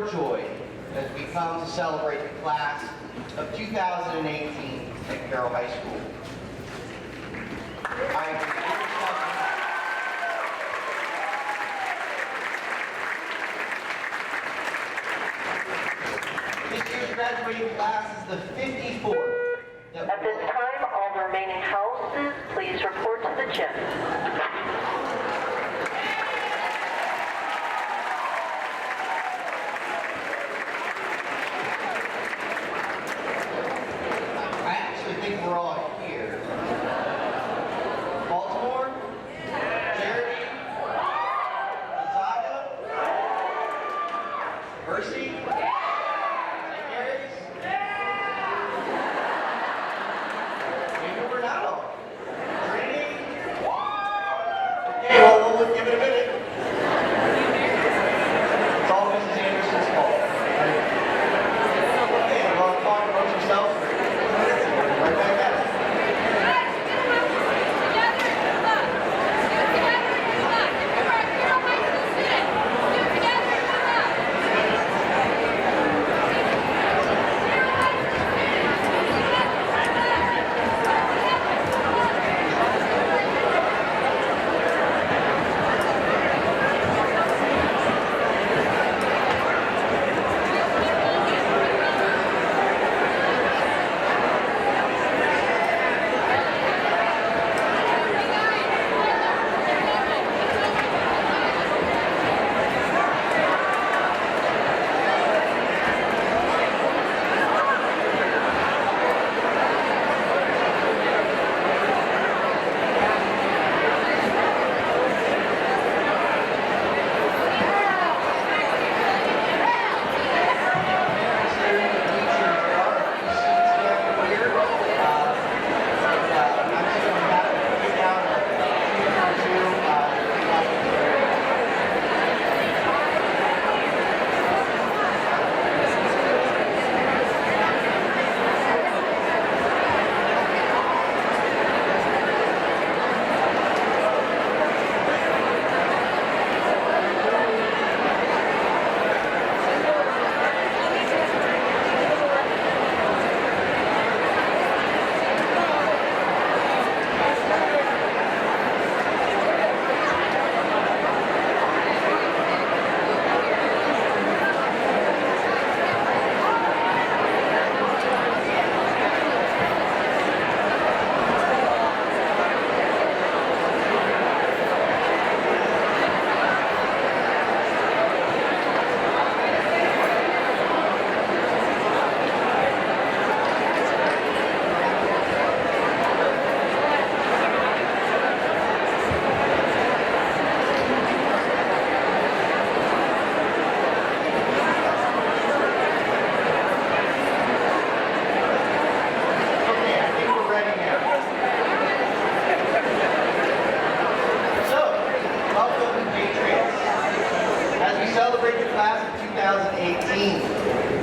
overjoyed as we come to celebrate the class of 2018 at Carroll High School. This year's graduating class is the 54th. At this time, all the remaining houses, please report to the gym. I actually think we're all here. Baltimore? Jeremy? Gonzaga? Mercy? St. Mary's? Maybe we're not all. Trinity? Okay, well, we'll give it a minute. It's all Mrs. Anderson's fault. Okay, well, talk about yourself. Right back at it.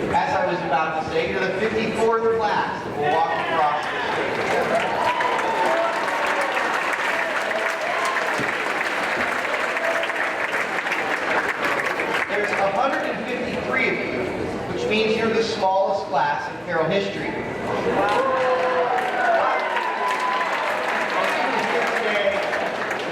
As I was about to say, you're the 54th class that will walk across the stage. There's 153 of you, which means you're the smallest class in Carroll history.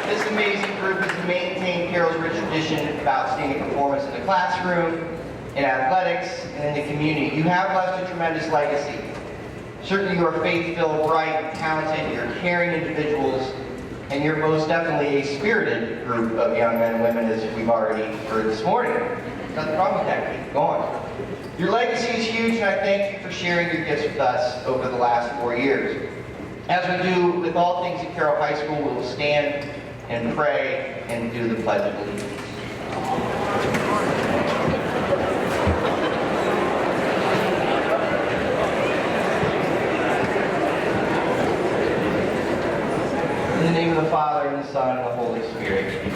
This amazing group has maintained Carroll's rich tradition of outstanding performance in the classroom, in athletics, and in the community. You have left a tremendous legacy. Certainly you are faith-filled, bright, talented, you're caring individuals, and you're most definitely a spirited group of young men and women, as we've already heard this morning. Nothing wrong with that, Keith. Go on. Your legacy is huge, and I thank you for sharing your gifts with us over the last 4 years. As we do with all things at Carroll High School, we will stand and pray and do the Pledge of Allegiance. In the name of the Father, and the Son, and the Holy Spirit.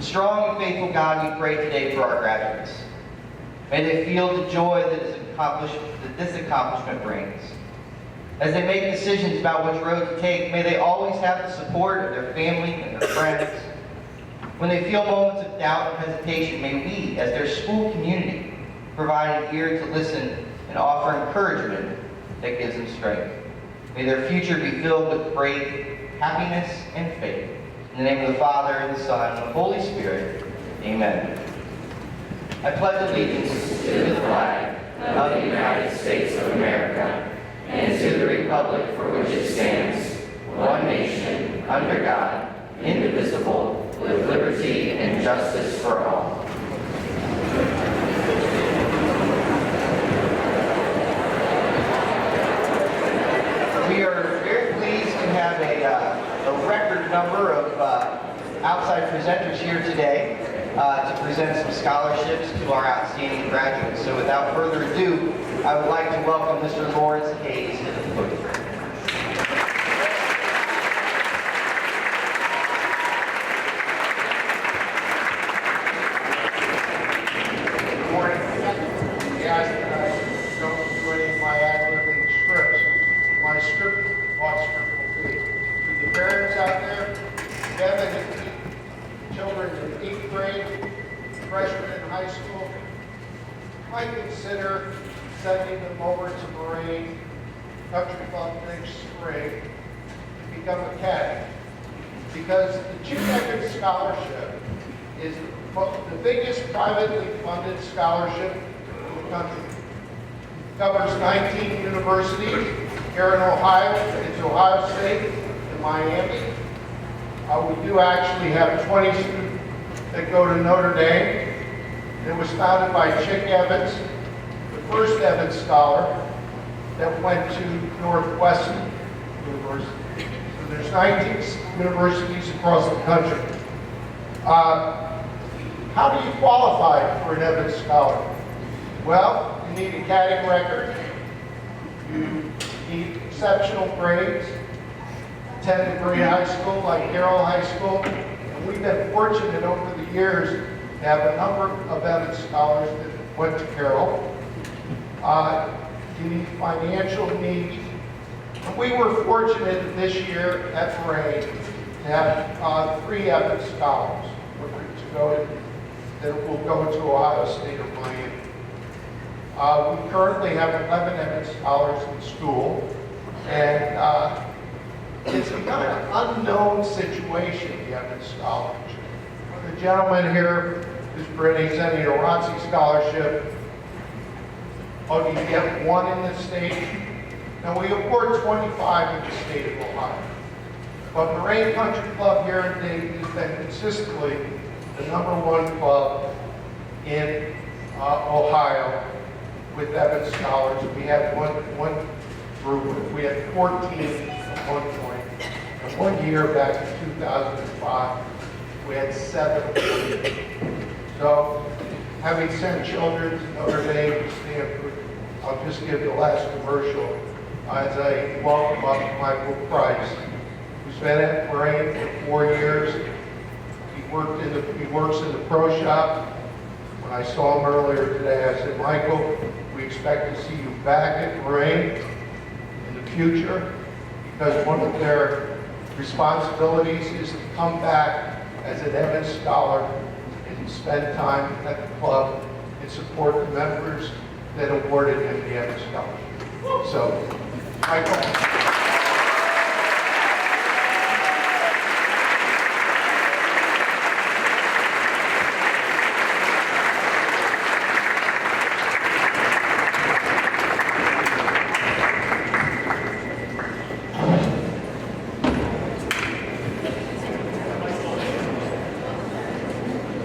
Strong and faithful God, we pray today for our graduates. May they feel the joy that this accomplishment brings. As they make decisions about which road to take, may they always have the support of their family and their friends. When they feel moments of doubt and hesitation, may we, as their school community, provide an ear to listen and offer encouragement that gives them strength. May their future be filled with great happiness and faith. In the name of the Father, and the Son, and the Holy Spirit. Amen. I pledge allegiance to the flag of the United States of America and to the republic for which it stands, one nation, under God, indivisible, with liberty and justice for all. We are very pleased to have a record number of outside presenters here today to present some scholarships to our outstanding graduates. So without further ado, I would like to welcome Mr. Lawrence Hayes to the podium. Consider sending them over to Moraine Country Club next spring to become a caddy. Because the Chief Evans Scholarship is the biggest privately funded scholarship in the country. It covers 19 universities here in Ohio. It's Ohio State and Miami. We do actually have 20 students that go to Notre Dame. It was founded by Chick Evans, the first Evans Scholar that went to Northwestern University. So there's 19 universities across the country. How do you qualify for an Evans Scholar? Well, you need a caddying record, you need exceptional grades, attend a great high school like Carroll High School, and we've been fortunate over the years to have a number of Evans Scholars that went to Carroll. You need financial needs. And we were fortunate this year at Moraine to have 3 Evans Scholars that will go to Ohio State or Miami. We currently have 11 Evans Scholars in school, and it's become an unknown situation, the Evans Scholarship. The gentleman here is presenting a ROTC scholarship. Oh, you get 1 in the state. Now we award 25 in the state of Ohio. But Moraine Country Club here in Dayton has been consistently the #1 club in Ohio with Evans Scholars. We had one group, we had 14 at one point. And 1 year back in 2005, we had 7. So, having sent children to Notre Dame to Stanford, I'll just give the last commercial as I welcome up Michael Price, who's been at Moraine for 4 years. He works in the pro shop. When I saw him earlier today, I said, Michael, we expect to see you back at Moraine in the future, because one of their responsibilities is to come back as an Evans Scholar and spend time at the club and support the members that awarded him the Evans Scholarship. So, Michael.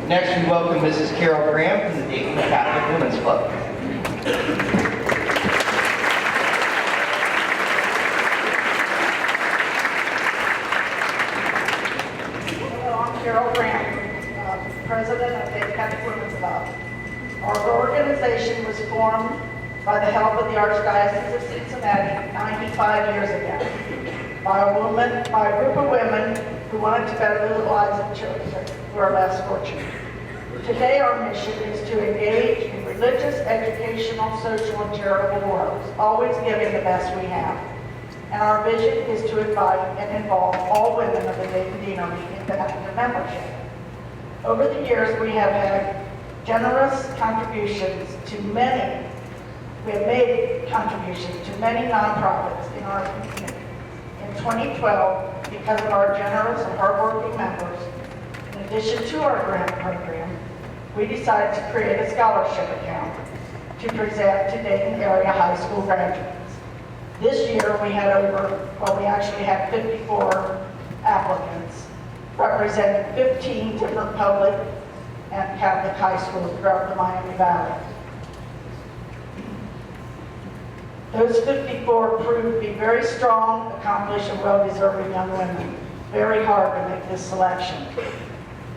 Next, we welcome Mrs. Carol Graham from the Dayton Catholic Women's Club. Hello, I'm Carol Graham, President of the Dayton Catholic Women's Club. Our organization was formed by the help of the Archdiocese of Cincinnati 95 years ago by a group of women who wanted to better the lives of children who are less fortunate. Today our mission is to engage in religious, educational, social, and charitable works, always giving the best we have. And our vision is to invite and involve all women of the Dayton Deanery into active membership. Over the years, we have had generous contributions to many, we have made contributions to many nonprofits in our community. In 2012, because of our generous and hardworking members, in addition to our grant program, we decided to create a scholarship account to present to Dayton area high school graduates. This year, we actually had 54 applicants, representing 15 different public and Catholic high schools throughout the Miami Valley. Those 54 proved to be very strong, accomplished, and well-deserving young women. Very hard to make this selection.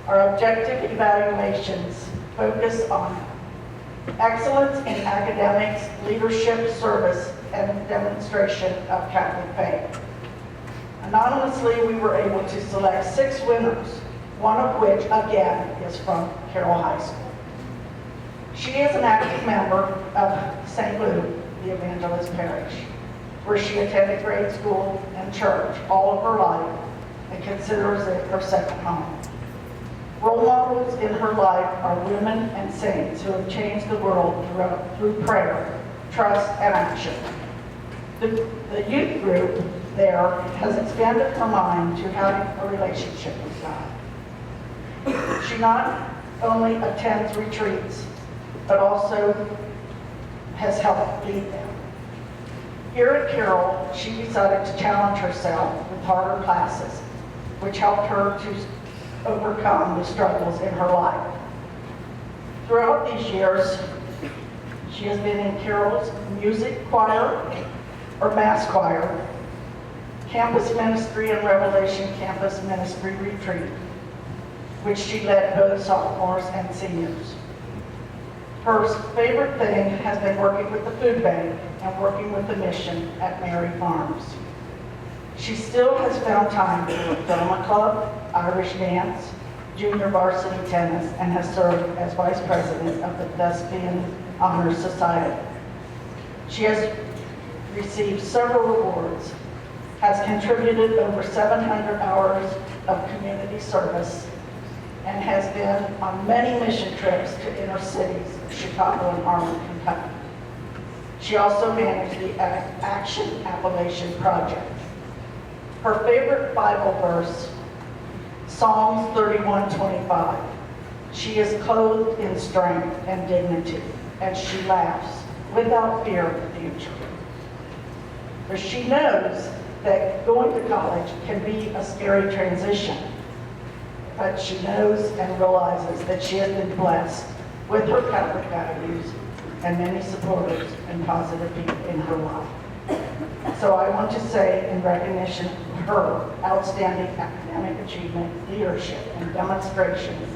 Our objective evaluations focus on excellence in academics, leadership, service, and demonstration of Catholic faith. Anonymously, we were able to select 6 winners, one of which, again, is from Carroll High School. She is an active member of St. Luke, the Evangelist Parish, where she attended grade school and church all of her life and considers it her second home. Role models in her life are women and saints who have changed the world through prayer, trust, and action. The youth group there has expanded her mind to having a relationship with God. She not only attends retreats, but also has helped lead them. Here at Carroll, she decided to challenge herself with harder classes, which helped her to overcome the struggles in her life. Throughout these years, she has been in Carroll's music choir or mass choir, campus ministry, and Revelation Campus Ministry Retreat, which she led both sophomores and seniors. Her favorite thing has been working with the food bank and working with the mission at Mary Farms. She still has found time to do drama club, Irish dance, junior varsity tennis, and has served as vice president of the Thespian Honor Society. She has received several awards, has contributed over 700 hours of community service, and has been on many mission trips to inner cities of Chicago and Harlan, Kentucky. She also managed the Action Appalachian Project. Her favorite Bible verse, Psalms 31:25. She is clothed in strength and dignity, and she laughs without fear of the future. For she knows that going to college can be a scary transition, but she knows and realizes that she has been blessed with her Catholic values and many supporters and positive people in her life. So I want to say, in recognition of her outstanding academic achievement, leadership, and demonstrations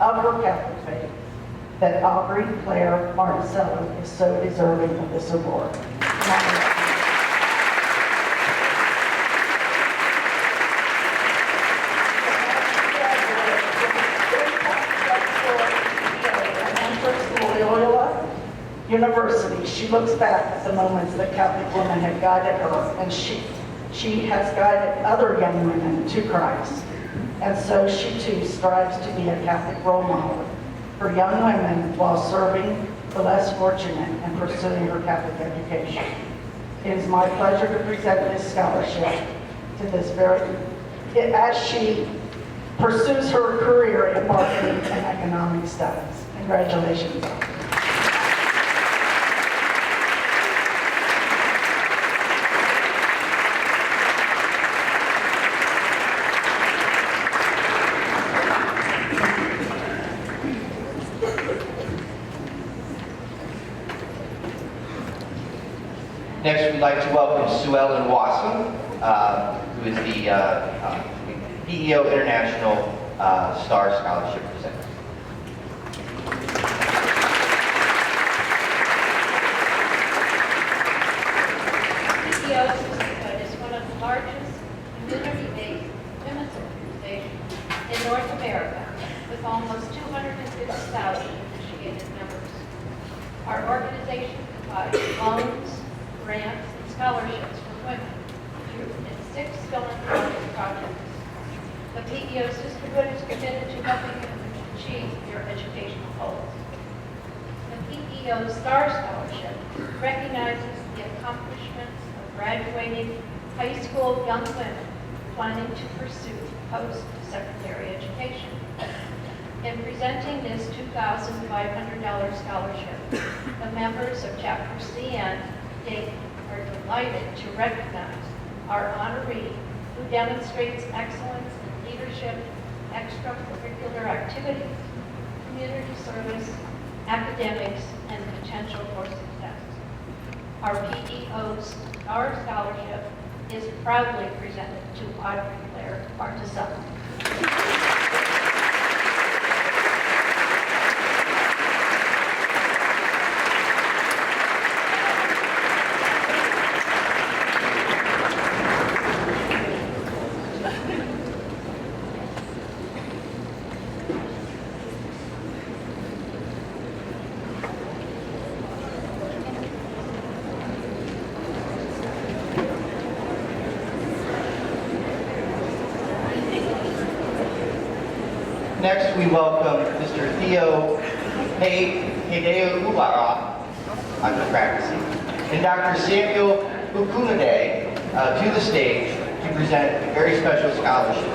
of her Catholic faith, that Aubrey Claire Marticello is so deserving of this award. University, she looks back at the moments that Catholic women have guided her, and she has guided other young women to Christ. And so she too strives to be a Catholic role model for young women while serving the less fortunate and pursuing her Catholic education. It is my pleasure to present this scholarship to this as she pursues her career in marketing and economic studies. Congratulations. Next, we'd like to welcome Sue Ellen Wasson, who is the PEO International Star Scholarship presenter. PEO Sisterhood is one of the largest community-based women's organizations in North America, with almost 250,000 initiated members. Our organization provides loans, grants, and scholarships for women in 6 philanthropic projects. The PEO Sisterhood is committed to helping women achieve your educational goals. The PEO STAR Scholarship recognizes the accomplishments of graduating high school young women planning to pursue post-secondary education. In presenting this $2,500 scholarship, the members of Chapter C and Dayton are delighted to recognize our honoree who demonstrates excellence in leadership, extracurricular activities, community service, academics, and potential for success. Our PEO's STAR Scholarship is proudly presented to Audrey Claire Bartesella. Next, we welcome Mr. Theo Hideo Ubara, I'm just practicing, and Dr. Samuel Ukunade to the stage to present a very special scholarship.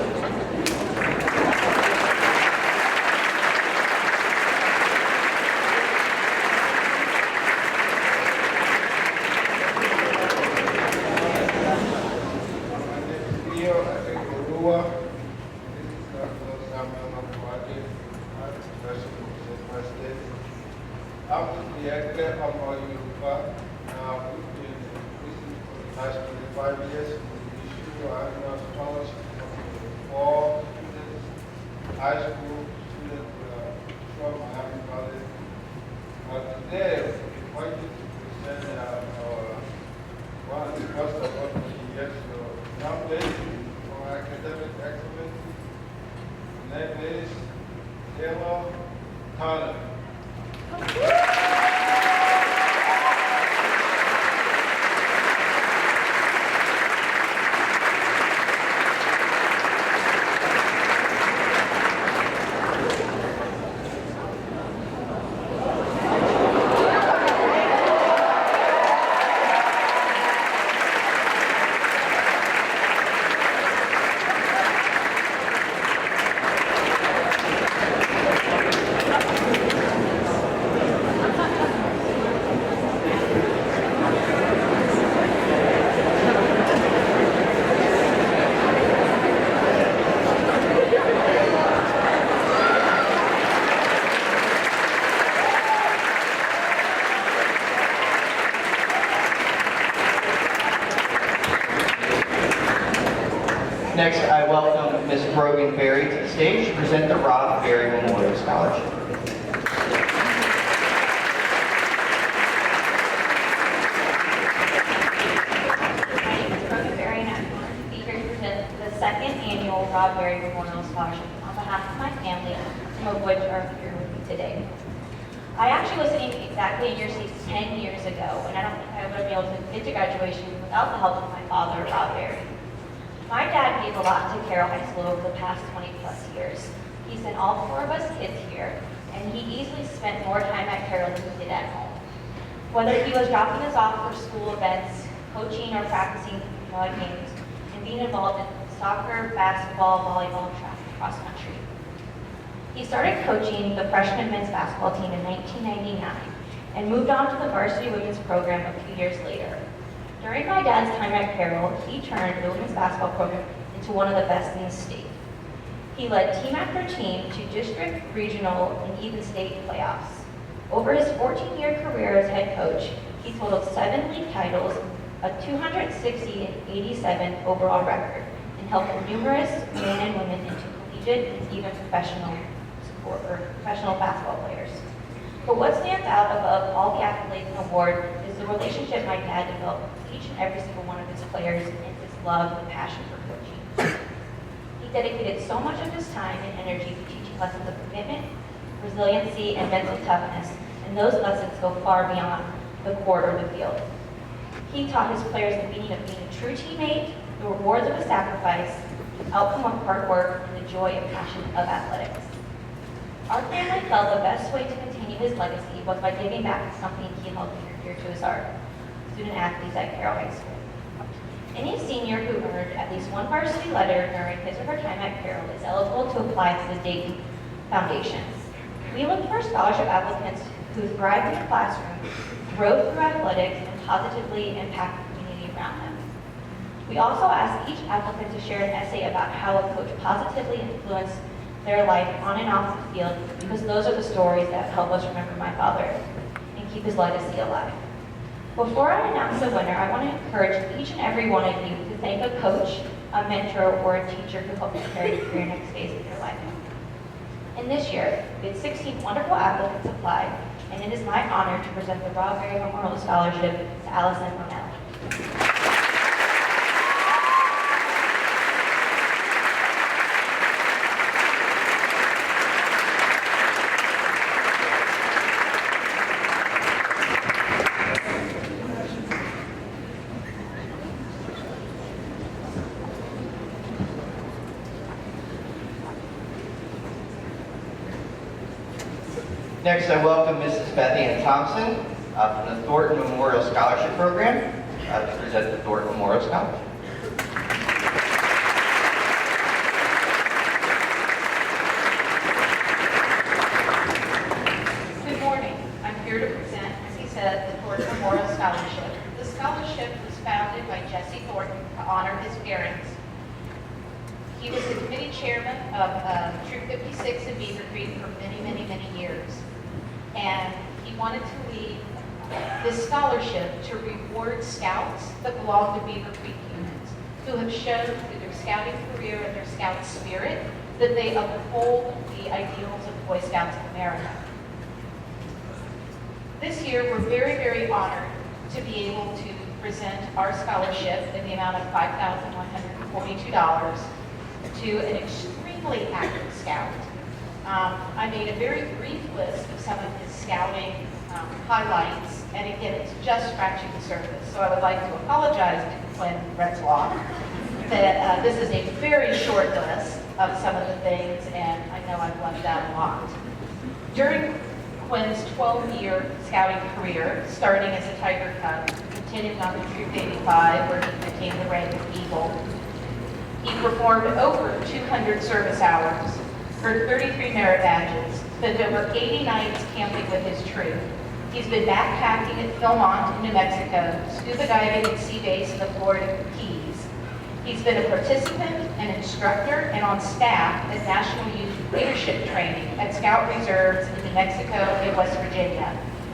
After the exit of our Yoruba, we've been increasing for the past 25 years. We issue annual scholarships for students, high school students from Miami College. Today, we're going to present one of the first award of the year to young lady for academic excellence. Her name is Taylor Tyler. Next, I welcome Ms. Brogan Berry to the stage to present the Rob Berry Memorial Scholarship. My name is Brogan Berry, and I'm honored to be here to present the second annual Rob Berry Memorial Scholarship on behalf of my family, some of which are here with me today. I actually was sitting exactly in your seats 10 years ago, and I don't think I would have been able to get to graduation without the help of my father, Rob Berry. My dad gave a lot to Carroll High School over the past 20 plus years. He sent all 4 of us kids here, and he easily spent more time at Carroll than he did at home. Whether he was dropping us off for school events, coaching or practicing games, and being involved in soccer, basketball, volleyball, and track and cross country. He started coaching the freshman men's basketball team in 1999 and moved on to the varsity women's program a few years later. During my dad's time at Carroll, he turned the women's basketball program into one of the best in the state. He led team after team to district, regional, and even state playoffs. Over his 14-year career as head coach, he totaled 7 league titles, a 260 and 87 overall record, and helped numerous men and women into collegiate and even professional basketball players. But what stands out above all the accolades and awards is the relationship my dad developed with each and every single one of his players and his love and passion for coaching. He dedicated so much of his time and energy to teaching lessons of commitment, resiliency, and mental toughness, and those lessons go far beyond the court or the field. He taught his players the meaning of being a true teammate, the rewards of a sacrifice, the outcome of hard work, and the joy and passion of athletics. Our family felt the best way to continue his legacy was by giving back to something he held dear to his heart, student athletes at Carroll High School. Any senior who earned at least one varsity letter during his or her time at Carroll is eligible to apply to the Dayton Foundation. We look for scholarship applicants who thrived in the classroom, growth through athletics, and positively impact the community around them. We also ask each applicant to share an essay about how a coach positively influenced their life on and off the field, because those are the stories that help us remember my father and keep his legacy alive. Before I announce the winner, I want to encourage each and every one of you to thank a coach, a mentor, or a teacher who helped prepare you for your next phase of your life. And this year, we had 16 wonderful applicants apply, and it is my honor to present the Rob Berry Memorial Scholarship to Allison Ronell. Next, I welcome Mrs. Beth Ann Thompson from the Thornton Memorial Scholarship Program to present the Thornton Memorial Scholarship. Good morning. I'm here to present, as he said, the Thornton Memorial Scholarship. The scholarship was founded by Jesse Thornton to honor his parents. He was the committee chairman of Troop 56 in Beaver Creek for many, many, many years. And he wanted to leave this scholarship to reward scouts that belong to Beaver Creek units who have shown through their scouting career and their scout spirit that they uphold the ideals of Boy Scouts of America. This year, we're very, very honored to be able to present our scholarship in the amount of $5,142 to an extremely active scout. I made a very brief list of some of his scouting highlights, and again, it's just scratching the surface. So I would like to apologize to Quinn Retzloff that this is a very short list of some of the things, and I know I've left out a lot. During Quinn's 12-year scouting career, starting as a Tiger Cub, continued on to Troop 85, where he attained the rank of Eagle. He performed over 200 service hours, earned 33 merit badges, spent over 80 nights camping with his troop. He's been backpacking at Philmont in New Mexico, scuba diving at Sea Base in the Florida Keys. He's been a participant, an instructor, and on staff at National Youth Leadership Training at Scout Reserves in New Mexico and West Virginia,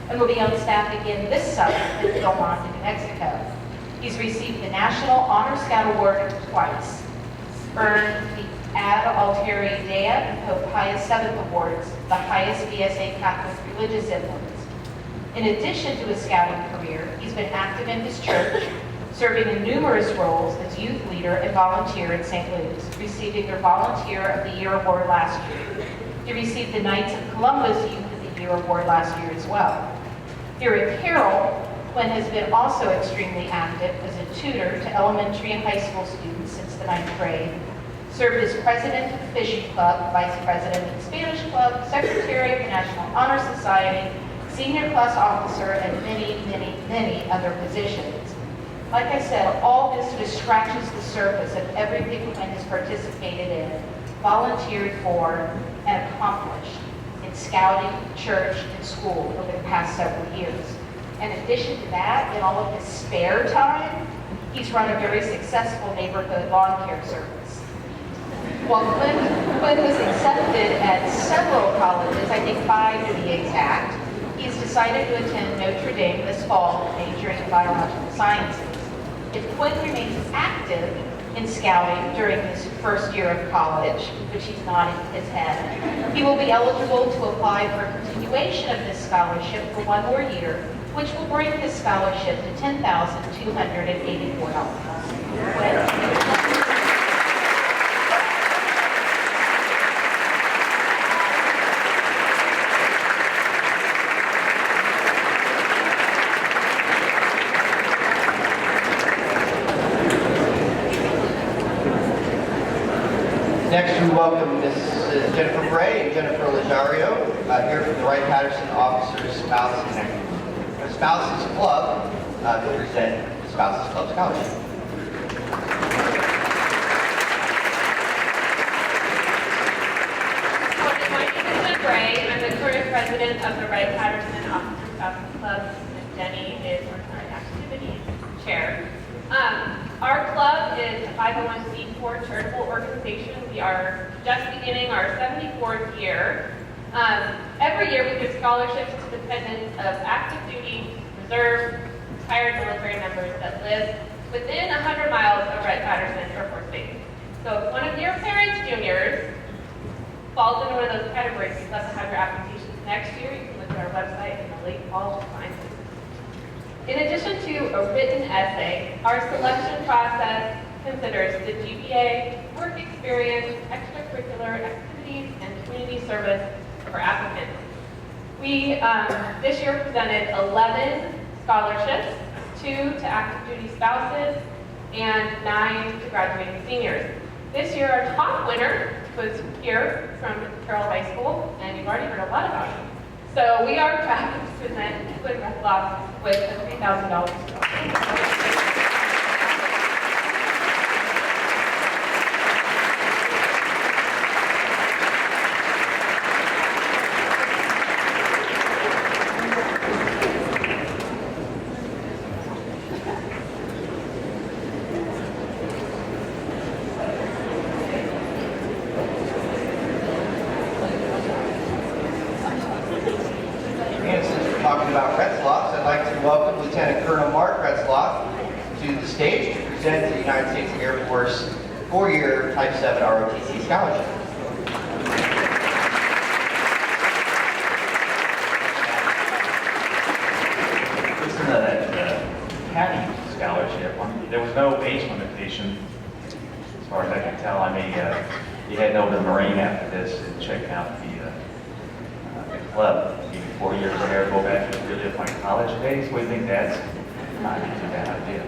and will be on staff again this summer at Philmont in New Mexico. He's received the National Honor Scout Award twice, earned the Ad Altere Dea and Pope Pius VII Awards, the highest BSA Catholic religious emblems. In addition to his scouting career, he's been active in his church, serving in numerous roles as youth leader and volunteer in St. Louis, receiving their Volunteer of the Year award last year. He received the Knights of Columbus Youth of the Year award last year as well. Here at Carroll, Quinn has been also extremely active as a tutor to elementary and high school students since the 9th grade, served as president of the Fishing Club, vice president of the Spanish Club, secretary of the National Honor Society, senior class officer, and many, many, many other positions. Like I said, all this just scratches the surface of everything Quinn has participated in, volunteered for, and accomplished in scouting, church, and school over the past several years. In addition to that, in all of his spare time, he's run a very successful neighborhood lawn care service. While Quinn was accepted at several colleges, I think 5 to be exact, he's decided to attend Notre Dame this fall, majoring in biological sciences. If Quinn remains active in scouting during his first year of college, which he's nodding his head, he will be eligible to apply for a continuation of this scholarship for 1 more year, which will bring his scholarship to $10,284. Quinn? Next, we welcome Ms. Mrs. Jennifer Bray and Jennifer Lajario, here from the Wright-Patterson Officers Spouses Club to present the Spouses Club Scholarship. My name is Jen Bray. I'm the current president of the Wright-Patterson Officers Spouses Club. Ms. Jenny is our current activities chair. Our club is a 501c4 charitable organization. We are just beginning our 74th year. Every year we give scholarships to dependents of active duty, reserve, retired military members that live within 100 miles of Wright-Patterson Air Force Base. So if one of your parents' juniors falls into one of those categories, you'd love to have your applications next year. You can look at our website in the late fall to find it. In addition to a written essay, our selection process considers the GPA, work experience, extracurricular activities, and community service for applicants. We, this year, presented 11 scholarships, 2 to active duty spouses, and 9 to graduating seniors. This year, our top winner was here from Carroll High School, and you've already heard a lot about him. So we are proud to present Edwin Retzloff with a $3,000 scholarship. Talking about Retzloff, I'd like to welcome Lieutenant Colonel Mark Retzloff to the stage to present the United States Air Force 4-year Type 7 ROTC scholarship. Listen to that Patty scholarship. There was no age limitation, as far as I can tell. I may be heading over to the Marine after this and check out the club. Maybe 4 years there, go back and relive my college days. We think that's not a too bad idea.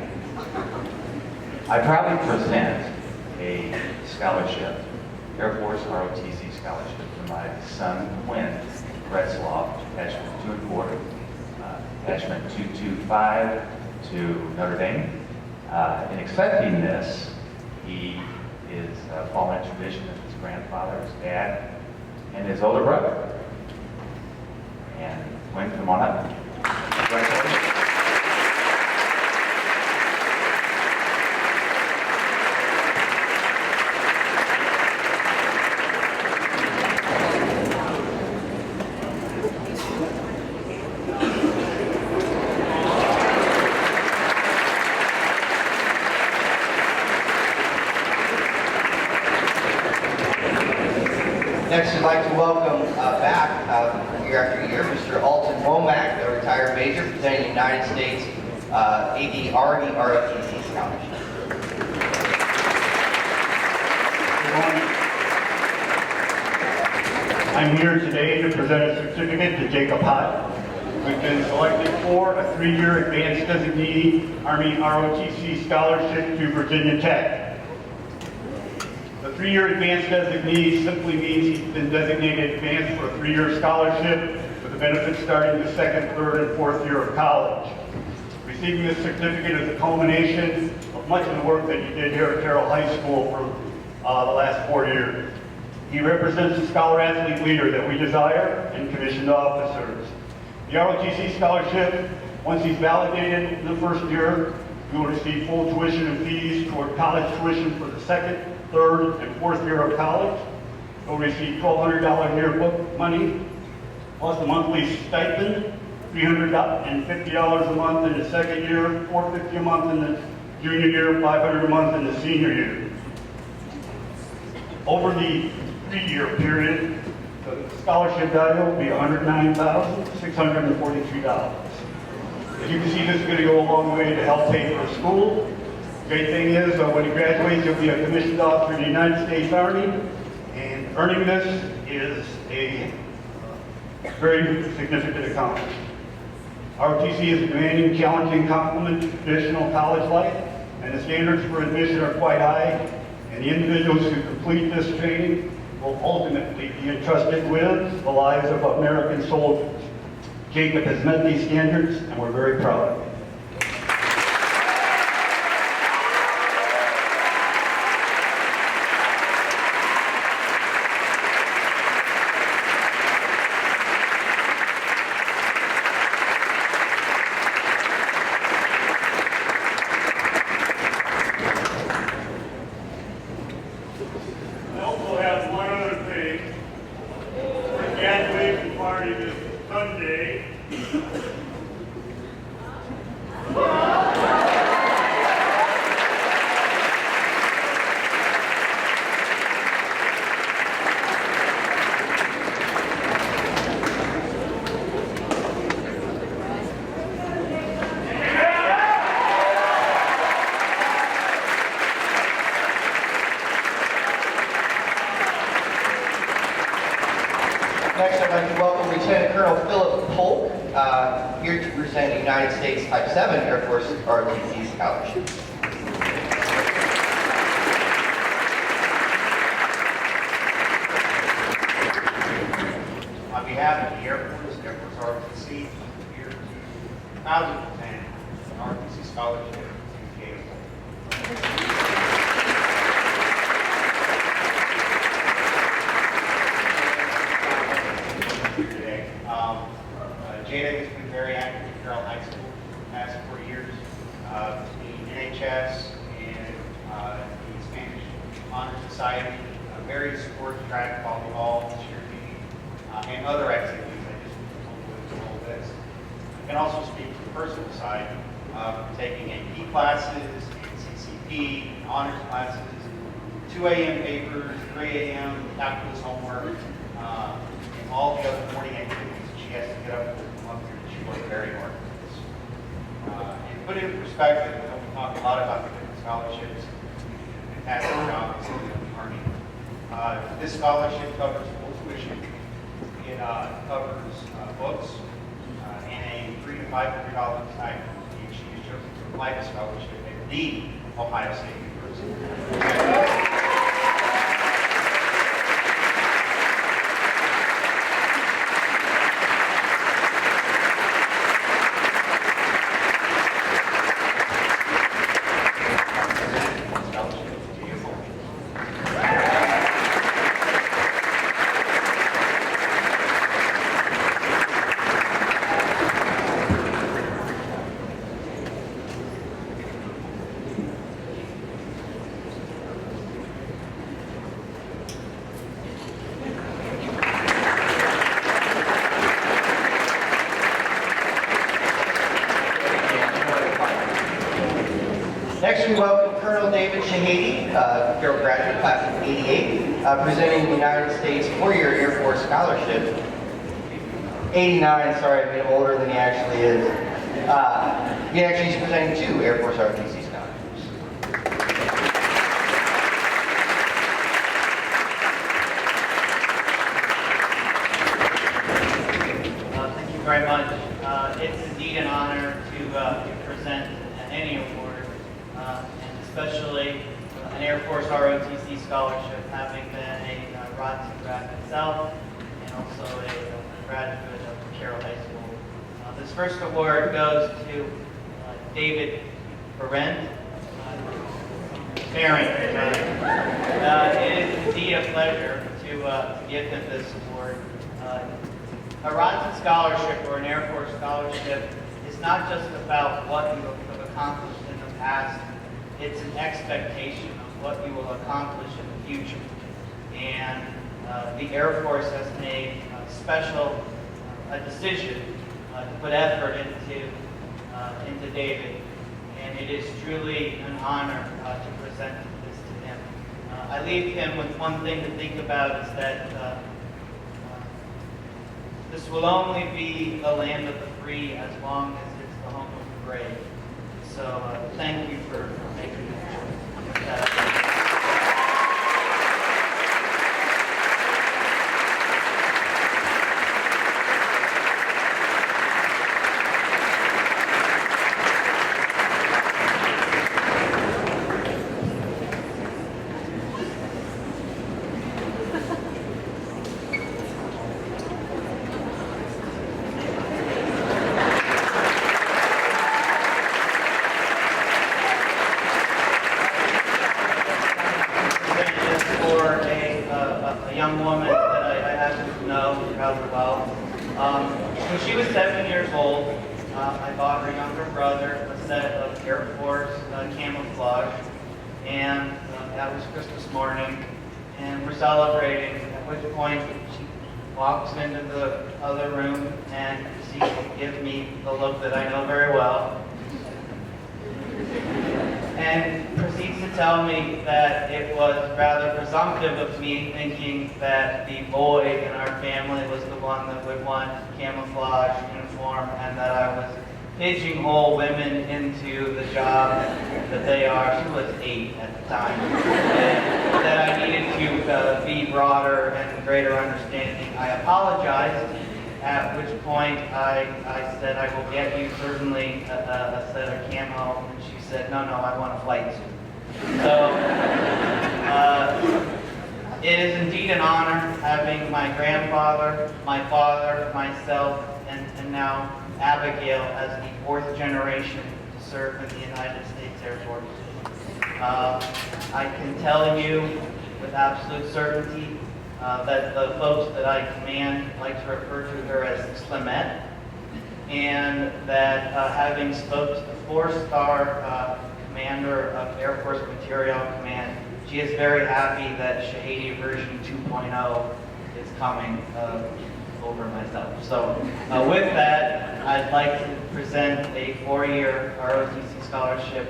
I proudly present a scholarship, Air Force ROTC scholarship, to my son Quinn Retzloff, attachment 2 1/4, attachment 225 to Notre Dame. In accepting this, he is following a tradition of his grandfather, his dad, and his older brother. And Quinn, come on up. Congratulations. Next, I'd like to welcome back year after year Mr. Alton Womack, a retired major presenting the United States AD Army ROTC scholarship. I'm here today to present a certificate to Jacob Hott, who's been selected for a 3-year advanced designee Army ROTC scholarship to Virginia Tech. The 3-year advanced designee simply means he's been designated advanced for a 3-year scholarship with the benefits starting the 2nd, 3rd, and 4th year of college. Receiving this certificate is a culmination of much of the work that you did here at Carroll High School for the last 4 years. He represents the scholar-athlete leader that we desire in commissioned officers. The ROTC scholarship, once he's validated in the 1st year, he will receive full tuition and fees toward college tuition for the 2nd, 3rd, and 4th year of college. He'll receive $1,200 yearbook money, plus a monthly stipend, $350 a month in the 2nd year, $450 a month in the junior year, $500 a month in the senior year. Over the 3-year period, the scholarship value will be $109,642. As you can see, this is going to go a long way to help pay for school. Great thing is, when he graduates, he'll be a commissioned officer in the United States Army, and earning this is a very significant accomplishment. ROTC is a demanding, challenging complement to traditional college life, and the standards for admission are quite high, and the individuals who complete this training will ultimately be entrusted with the lives of American soldiers. Jacob has met these standards, and we're very proud of him. I also have one other thing. The graduation party this Sunday. Next, I'd like to welcome Lieutenant Colonel Philip Polk, here to present a United States Type 7 Air Force ROTC scholarship. On behalf of the Air Force ROTC, I'm here to proudly present an ROTC scholarship to Caleb Polk. Here today. Jada has been very active at Carroll High School for the past 4 years. The NHS and the Spanish Honor Society, various sports, track, volleyball, cheerleading, and other activities. I just went through all this. I can also speak to the personal side, taking AP classes, and CCP, and honors classes, 2 a.m. papers, 3 a.m. calculus homework, and all the other morning activities that she has to get up to come up here. She worked very hard for this. And put it in perspective, I know we talk a lot about the different scholarships. You did a fantastic job in the Army. This scholarship covers full tuition. It covers books and a $300 to $500 stipend. She is chosen to apply the scholarship at the Ohio State University. Next, we welcome Colonel David Shahady, Carroll graduate class of '88, presenting the United States 4-year Air Force scholarship. 89, sorry, I made him older than he actually is. He actually is presenting 2 Air Force ROTC scholarships. Thank you very much. It's indeed an honor to present any award, and especially an Air Force ROTC scholarship, having been a ROTC grad myself, and also a graduate of Carroll High School. This first award goes to David Barrent. It is indeed a pleasure to give him this award. A ROTC scholarship or an Air Force scholarship is not just about what you have accomplished in the past, it's an expectation of what you will accomplish in the future. And the Air Force has made a decision to put effort into David, and it is truly an honor to present this to him. I leave him with one thing to think about, is that this will only be the land of the free as long as it's the home of the brave. So thank you for making that choice. a young woman that I happen to know rather well. When she was 7 years old, I bought her younger brother a set of Air Force camouflage, and that was Christmas morning, and we're celebrating, at which point she walks into the other room and she gives me the look that I know very well, and proceeds to tell me that it was rather presumptive of me thinking that the boy in our family was the one that would want camouflage uniform, and that I was pigeonhole women into the job that they are. She was 8 at the time. And that I needed to be broader and greater understanding. I apologized, at which point I said, I will get you certainly a set of camo. And she said, no, I want a flight suit. So it is indeed an honor having my grandfather, my father, myself, and now Abigail as the 4th generation to serve in the United States Air Force. I can tell you with absolute certainty that the folks that I command like to refer to her as Slimette, and that having spoke to the 4-star commander of Air Force Material Command, she is very happy that Shahidi version 2.0 is coming over myself. So with that, I'd like to present a 4-year ROTC scholarship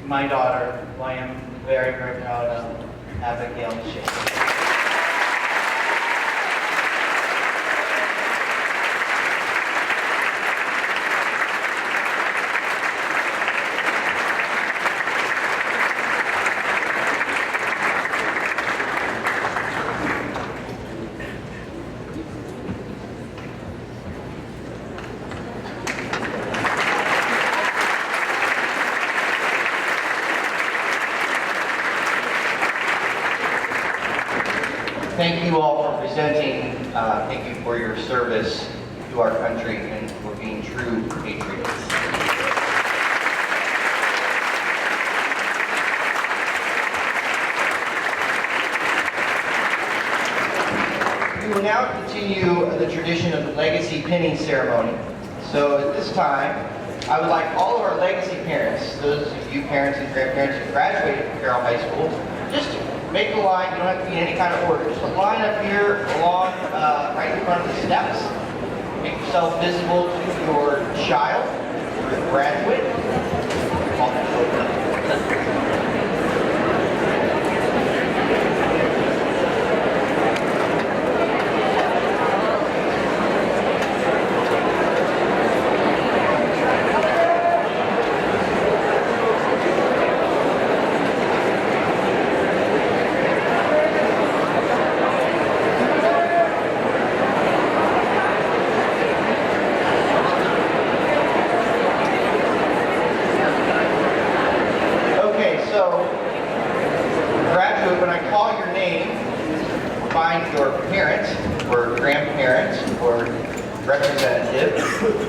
to my daughter, who I am very, very proud of, Abigail Shea. Thank you all for presenting. Thank you for your service to our country and for being true patriots. We will now continue the tradition of the legacy pinning ceremony. So at this time, I would like all of our legacy parents, those of you parents and grandparents who graduated from Carroll High School, just make a line. You don't have to be in any kind of order. Just a line up here along right in front of the steps. Make yourself visible to your child, your graduate.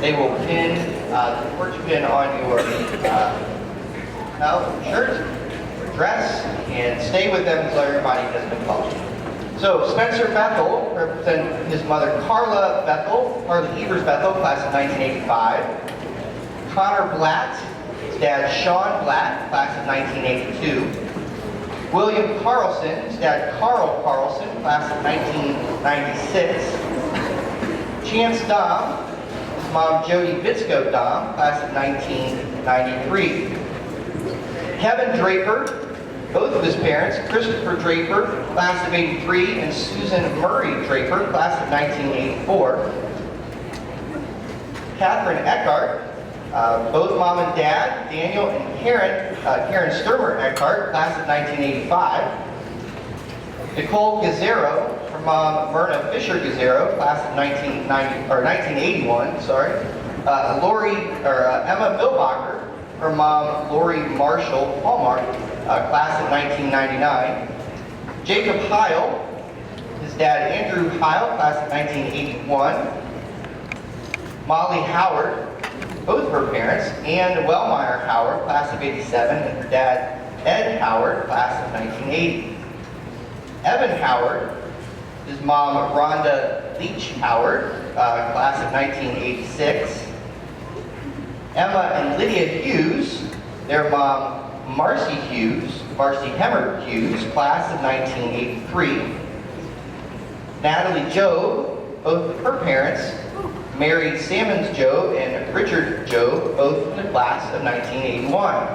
They will pin the torch pin on your shirt, your dress, and stay with them until everybody has been called. So Spencer Bethel, representing his mother Carla Bethel, Carla Evers Bethel, class of 1985. Connor Blatt, his dad Sean Blatt, class of 1982. William Carlson, his dad Carl Carlson, class of 1996. Chance Dom, his mom Jody Bitsko Dom, class of 1993. Kevin Draper, both of his parents, Christopher Draper, class of 83, and Susan Murray Draper, class of 1984. Catherine Eckhart, both mom and dad, Daniel and Karen Sturmer Eckhart, class of 1985. Nicole Gazzaro, her mom Myrna Fisher Gazzaro, class of 1981, sorry. Emma Milbacher, her mom Lori Marshall Hallmark, class of 1999. Jacob Heil, his dad Andrew Heil, class of 1981. Molly Howard, both of her parents, Ann Wellmeyer Howard, class of 87, and her dad Ed Howard, class of 1980. Evan Howard, his mom Rhonda Leach Howard, class of 1986. Emma and Lydia Hughes, their mom Marcy Hughes, Marcy Hemmer Hughes, class of 1983. Natalie Jobe, both of her parents, Mary Sammons Jobe and Richard Jobe, both from the class of 1981.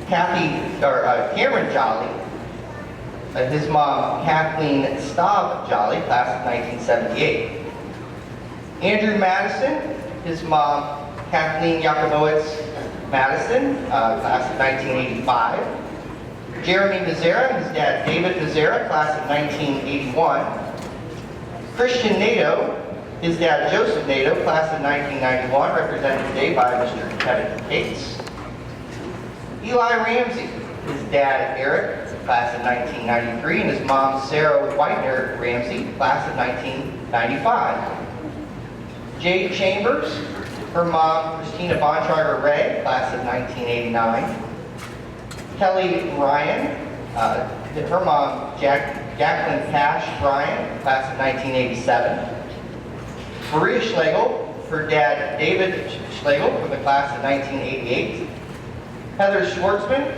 Cameron Jolly, his mom Kathleen Staub Jolly, class of 1978. Andrew Madison, his mom Kathleen Yakimowitz Madison, class of 1985. Jeremy Mazzara, his dad David Mazzara, class of 1981. Christian Nato, his dad Joseph Nato, class of 1991, represented today by Mr. Kevin Cates. Eli Ramsey, his dad Eric, class of 1993, and his mom Sarah Whitener Ramsey, class of 1995. Jade Chambers, her mom Christina Bontrager Ray, class of 1989. Kelly Ryan, her mom Jacqueline Cash Ryan, class of 1987. Maria Schlegel, her dad David Schlegel, from the class of 1988. Heather Schwartzman,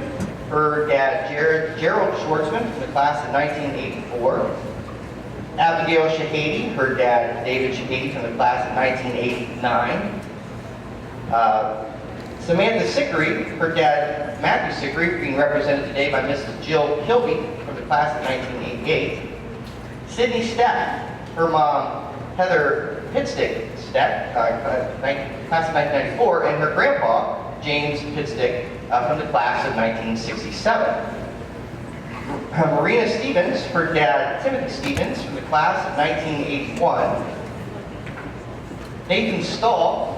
her dad Gerald Schwartzman, from the class of 1984. Abigail Shahady, her dad David Shahady, from the class of 1989. Samantha Sickery, her dad Matthew Sickery, being represented today by Mrs. Jill Kilby, from the class of 1988. Sydney Stepp, her mom Heather Pitstick Stepp, class of 1994, and her grandpa James Pitstick, from the class of 1967. Marina Stevens, her dad Timothy Stevens, from the class of 1981. Nathan Stahl,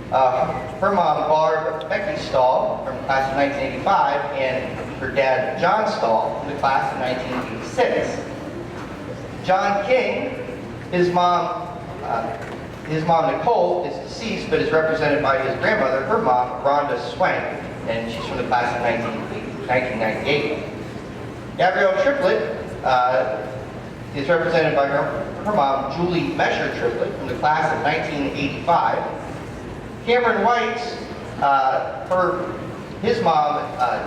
her mom Barb Becky Stahl, from the class of 1985, and her dad John Stahl, from the class of 1986. John King, his mom Nicole is deceased, but is represented by his grandmother, her mom Rhonda Swank, and she's from the class of 1998. Gabrielle Triplett is represented by her mom Julie Mesher Triplett, from the class of 1985. Cameron White, his mom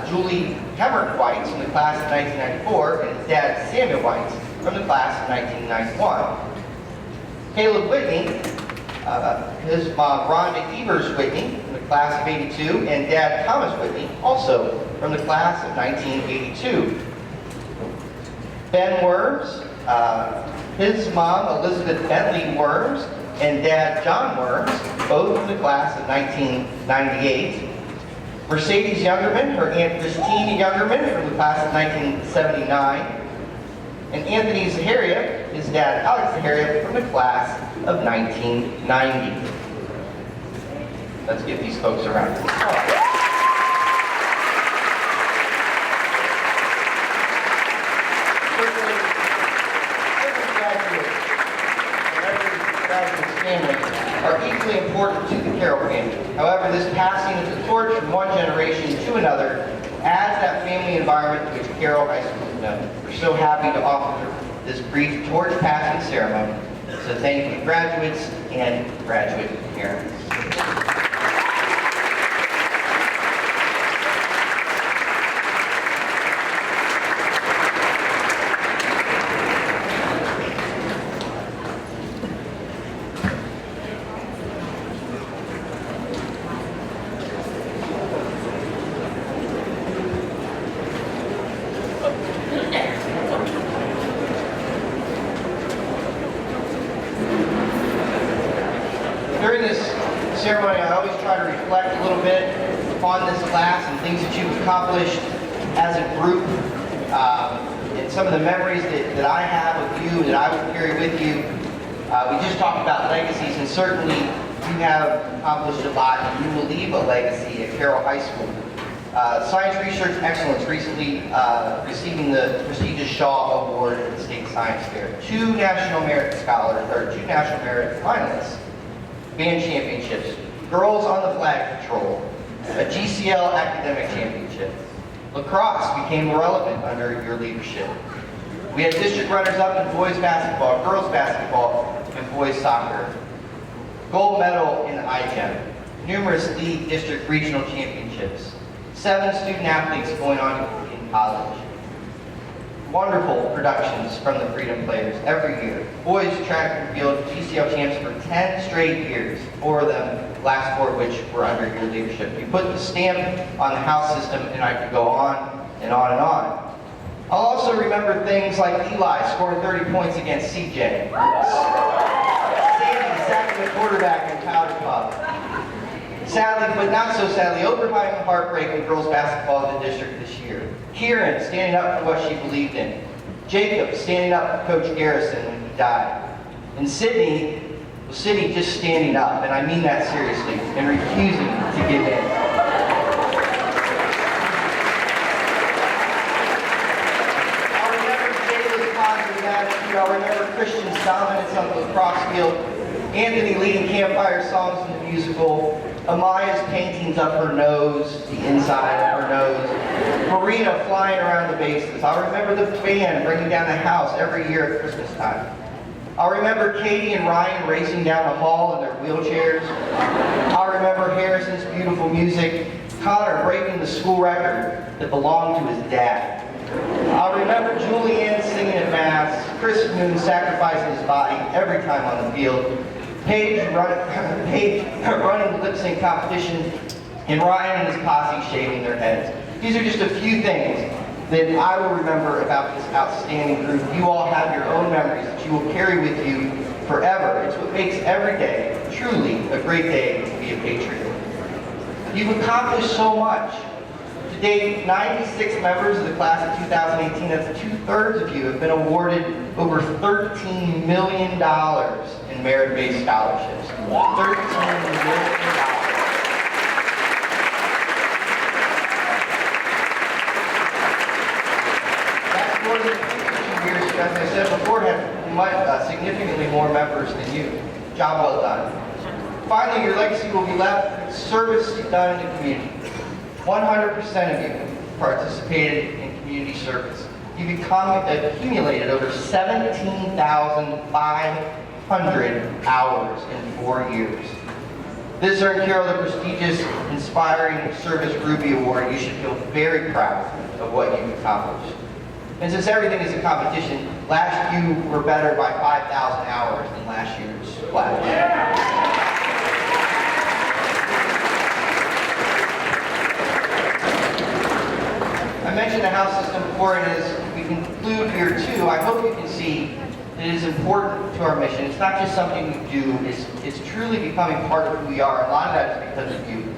Julie Hemmer White, from the class of 1994, and his dad Samuel White, from the class of 1991. Caleb Whitney, his mom Rhonda Evers Whitney, from the class of 82, and dad Thomas Whitney, also from the class of 1982. Ben Worms, his mom Elizabeth Bentley Worms, and dad John Worms, both from the class of 1998. Mercedes Youngerman, her aunt Christine Youngerman, from the class of 1979. And Anthony Zaharia, his dad Alex Zaharia, from the class of 1990. Let's give these folks a round of applause. Certainly, every graduate's family are equally important to the Carroll family. However, this passing of the torch from one generation to another adds that family environment to which Carroll High School is known. We're so happy to offer this brief torch passing ceremony. So thank you, graduates and graduate parents. During this ceremony, I always try to reflect a little bit upon this class and things that you've accomplished as a group, and some of the memories that I have of you, that I will carry with you. We just talked about legacies, and certainly you have accomplished a lot, and you will leave a legacy at Carroll High School. Science Research Excellence recently receiving the prestigious Shaw Award at the State Science Fair. 2 National Merit Scholars, or 2 National Merit finalists. Band championships, Girls on the Flag Patrol, a GCL academic championship, Lacrosse became relevant under your leadership. We had district runners-up in boys basketball, girls basketball, and boys soccer. Gold medal in IGEM, numerous league, district, regional championships, 7 student athletes going on in college. Wonderful productions from the Freedom Players every year. Boys track and field GCL champs for 10 straight years, 4 of them, last 4 of which were under your leadership. You put the stamp on the house system, and I could go on and on and on. I'll also remember things like Eli scoring 30 points against CJ. Sandy sacking the quarterback in Powder Puff. Sadly, but not so sadly, Oberheim heartbreak in girls basketball in the district this year. Kieran standing up for what she believed in. Jacob standing up for Coach Garrison when he died. And Sydney, well, Sydney just standing up, and I mean that seriously, and refusing to give in. I'll remember Christian's dominance on the lacrosse field, Anthony leading campfire songs in the musical, Amaya's paintings of her nose, the inside of her nose, Marina flying around the bases. I'll remember the band bringing down the house every year at Christmas time. I'll remember Katie and Ryan racing down the hall in their wheelchairs. I'll remember Harrison's beautiful music, Connor breaking the school record that belonged to his dad. I'll remember Julianne singing at Mass, Chris Moon sacrificing his body every time on the field, Paige running lip sync competition, and Ryan and his posse shaving their heads. These are just a few things that I will remember about this outstanding group. You all have your own memories that you will carry with you forever. It's what makes every day truly a great day to be a Patriot. You've accomplished so much. To date, 96 members of the class of 2018, that's 2/3 of you, have been awarded over $13 million in merit-based scholarships. $13 million. That's more than 52 years, as I said before, have significantly more members than you. Job well done. Finally, your legacy will be left with service done in the community. 100% of you participated in community service. You've accumulated over 17,500 hours in 4 years. This earned Carol the prestigious Inspiring Service Ruby Award. You should feel very proud of what you've accomplished. And since everything is a competition, last you were better by 5,000 hours than last year's class. I mentioned the house system before, and as we conclude here too, I hope you can see that it is important to our mission. It's not just something we do, it's truly becoming part of who we are. A lot of that is because of you.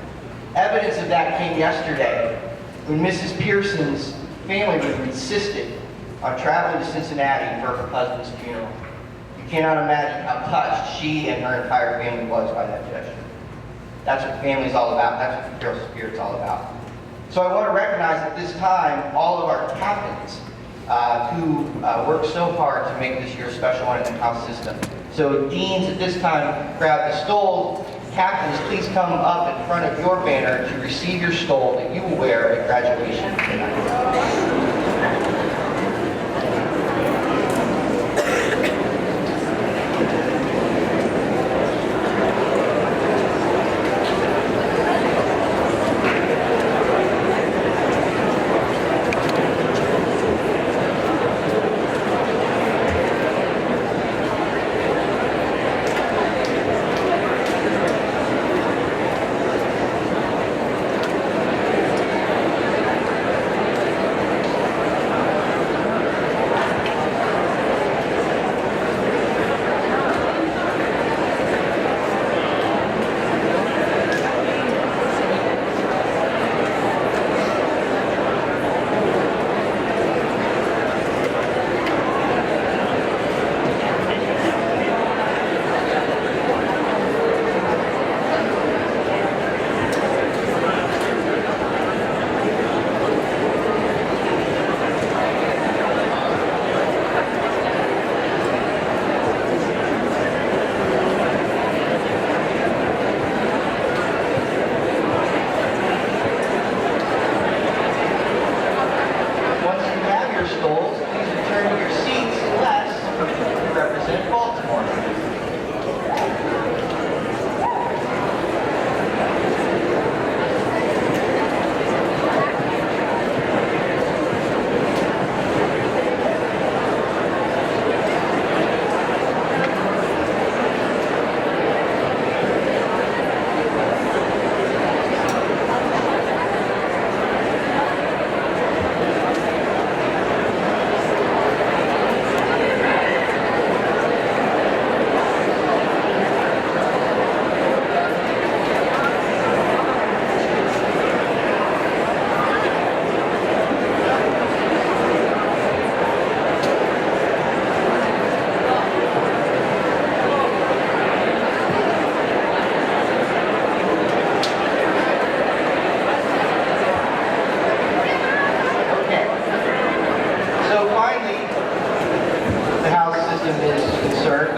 Evidence of that came yesterday when Mrs. Pearson's family member insisted on traveling to Cincinnati for her husband's funeral. You cannot imagine how touched she and her entire family was by that gesture. That's what family's all about. That's what the Carol Spirit's all about. So I want to recognize at this time all of our captains who worked so hard to make this year a special one in the house system. So deans at this time grab the stole. Captains, please come up in front of your banner to receive your stole that you will wear at graduation tonight.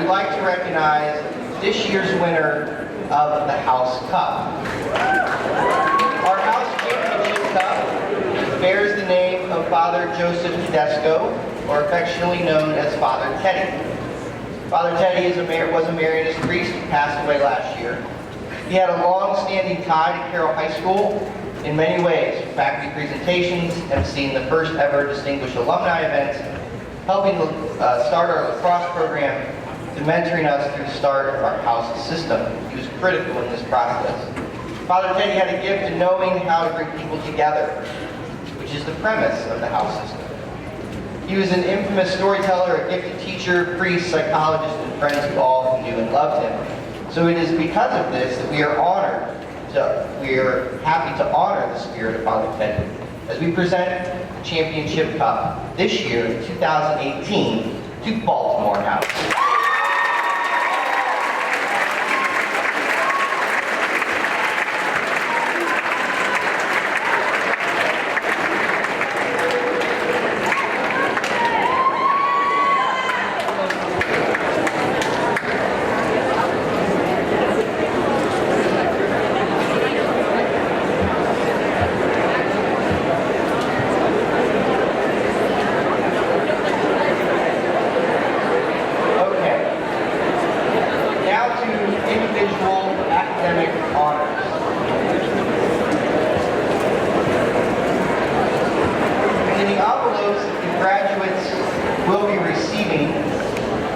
would like to recognize this year's winner of the House Cup. Our House Championship Cup bears the name of Father Joseph Tedesco, or affectionately known as Father Teddy. Father Teddy was a Marianist priest who passed away last year. He had a long-standing tie to Carroll High School in many ways, from faculty presentations, emceeing the first ever Distinguished Alumni events, helping start our lacrosse program, to mentoring us through the start of our house system. He was critical in this process. Father Teddy had a gift of knowing how to bring people together, which is the premise of the house system. He was an infamous storyteller, a gifted teacher, priest, psychologist, and friends who all knew and loved him. So it is because of this that we are happy to honor the spirit of Father Teddy as we present the Championship Cup this year, 2018, to Baltimore House.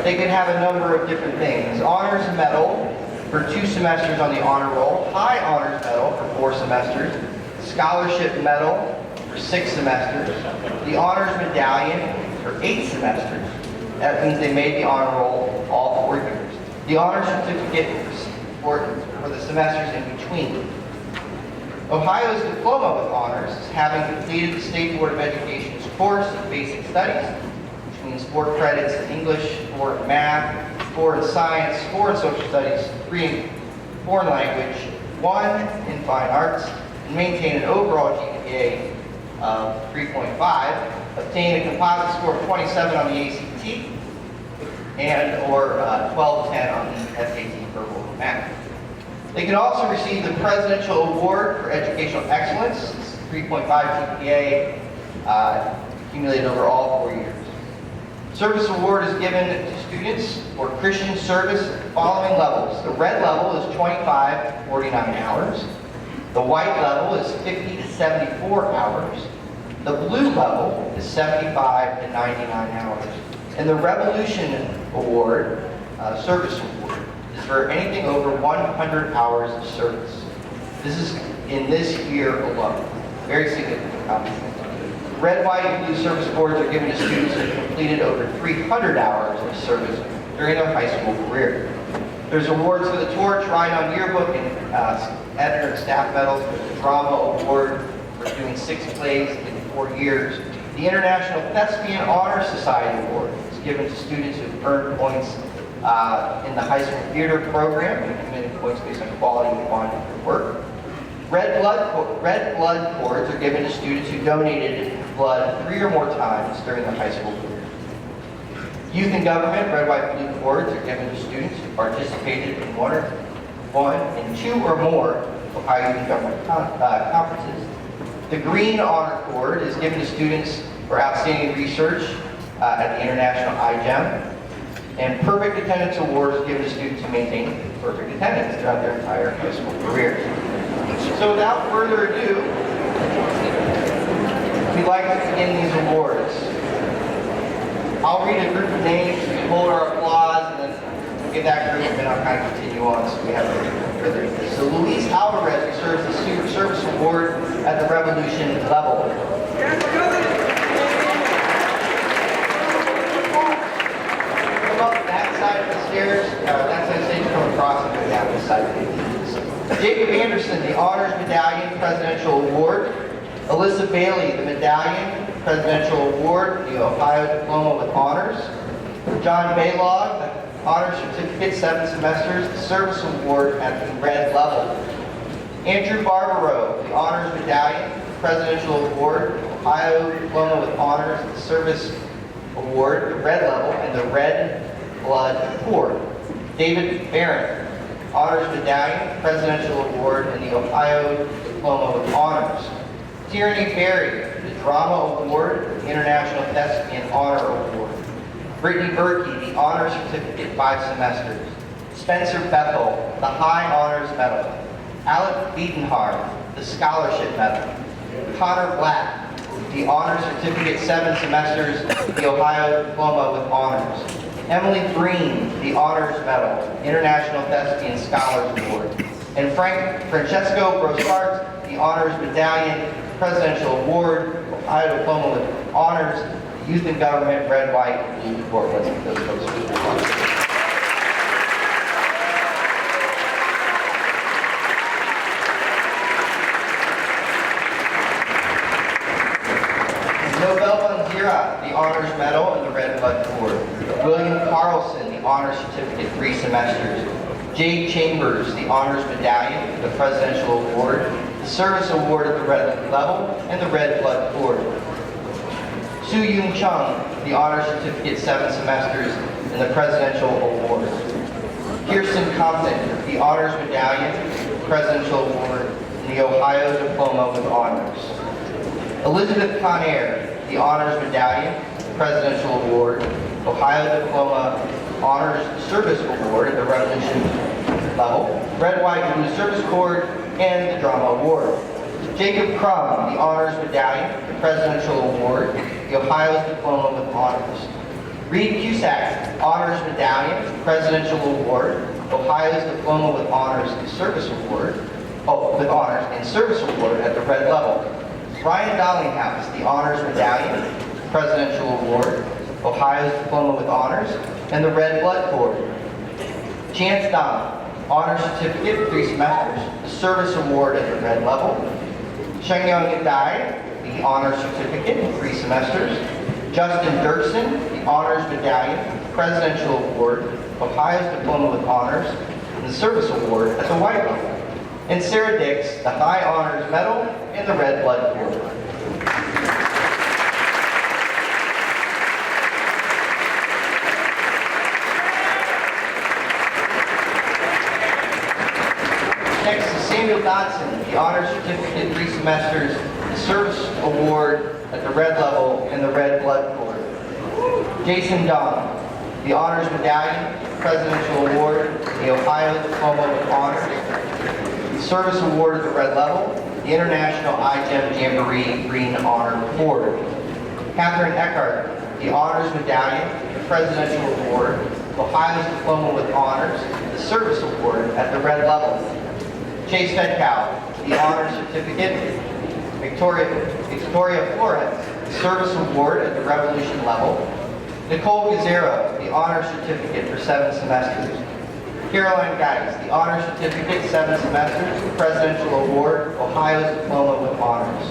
They could have a number of different things. Honors medal for 2 semesters on the honor roll, high honors medal for 4 semesters, scholarship medal for 6 semesters, the honors medallion for 8 semesters. That means they made the honor roll all 4 years. The honor certificate for the semesters in between. Ohio's diploma with honors is having completed the State Board of Education's course of basic studies, which means 4 credits in English, 4 in math, 4 in science, 4 in social studies, 3 in foreign language, 1 in fine arts, and maintain an overall GPA of 3.5, obtain a composite score of 27 on the ACT, and or 1210 on the SAT verbal math. They can also receive the Presidential Award for Educational Excellence, 3.5 GPA, accumulated over all 4 years. Service award is given to students for Christian service at the following levels. The red level is 25 to 49 hours. The white level is 50 to 74 hours. The blue level is 75 to 99 hours. And the Revolution Award, Service Award, is for anything over 100 hours of service. This is in this year alone. Very significant accomplishment. Red, white, and blue service awards are given to students who have completed over 300 hours of service during their high school career. There's awards for the Torch, Rhino Yearbook, and editor and staff medals for the Drama Award for doing 6 plays in 4 years. The International Thespian Honor Society Award is given to students who've earned points in the high school theater program and accumulated points based on quality and quantity of their work. Red blood cords are given to students who donated blood 3 or more times during their high school career. Youth in government, red, white, blue cords are given to students who participated in one and 2 or more Ohio Youth in Government conferences. The green honor cord is given to students for outstanding research at the International iGEM. And perfect attendance award is given to students who maintain perfect attendance throughout their entire high school careers. So without further ado, we'd like to begin these awards. I'll read a group of names, we hold our applause, and then give that group, and then I'll kind of continue on so we have further ado. So Luis Alvarez serves the Super Service Award at the Revolution level. Come up that side of the stairs, that side of the stage, come across and go down this side. Jacob Anderson, the Honors Medallion Presidential Award. Alyssa Bailey, the Medallion Presidential Award, the Ohio Diploma with Honors. John Baylog, the Honors Certificate, 7 semesters, the Service Award at the red level. Andrew Barbaro, the Honors Medallion Presidential Award, Ohio Diploma with Honors, the Service Award, the red level, and the red Blood Corps. David Barron, Honors Medallion, Presidential Award, and the Ohio Diploma with Honors. Tierney Berry, the Drama Award, the International Thespian Honor Award. Brittany Berkey, the Honor Certificate 5 semesters. Spencer Bethel, the High Honors Medal. Alec Biedenhardt, the Scholarship Medal. Connor Black, the Honor Certificate 7 semesters, the Ohio Diploma with Honors. Emily Green, the Honors Medal, International Thespian Scholars Award. And Francesco Brossart, the Honors Medallion, Presidential Award, Ohio Diploma with Honors, Youth in Government, Red, White, and Blue Corps. Let's give those folks a big applause. Nobel Banzira, the Honors Medal and the Red Blood Corps. William Carlson, the Honors Certificate 3 semesters. Jade Chambers, the Honors Medallion, the Presidential Award, the Service Award at the Red level, and the Red Blood Corps. Soo Yoon Chung, the Honors Certificate 7 semesters, and the Presidential Award. Kirsten Compton, the Honors Medallion, Presidential Award, and the Ohio Diploma with Honors. Elizabeth Conair, the Honors Medallion, Presidential Award, Ohio Diploma Honors Service Award at the Revolution level, Red, White, and Blue Service Corps, and the Drama Award. Jacob Crum, the Honors Medallion, the Presidential Award, the Ohio's Diploma with Honors. Reed Cusack, Honors Medallion, Presidential Award, Ohio's Diploma with Honors and Service Award, with Honors and Service Award at the Red level. Ryan Dollinghouse, the Honors Medallion, Presidential Award, Ohio's Diploma with Honors, and the Red Blood Corps. Chance Donna, Honors Certificate, 3 semesters, the Service Award at the Red level. Shengyong Dai, the Honors Certificate, 3 semesters. Justin Dirksen, the Honors Medallion, Presidential Award, Ohio's Diploma with Honors, and the Service Award at the White level. And Sarah Dix, the High Honors Medal, and the Red Blood Corps. Next is Samuel Dodson, the Honors Certificate 3 semesters, the Service Award at the Red level, and the Red Blood Corps. Jason Dong, the Honors Medallion, Presidential Award, the Ohio Diploma with Honors, the Service Award at the Red level, the International iGEM Jamboree Green Honor Award. Catherine Eckhart, the Honors Medallion, the Presidential Award, Ohio's Diploma with Honors, the Service Award at the Red level. Chase Fedkow, the Honors Certificate, Victoria Flores, the Service Award at the Revolution level. Nicole Gazzaro, the Honors Certificate for 7 semesters. Caroline Geis, the Honors Certificate, 7 semesters, the Presidential Award, Ohio's Diploma with Honors.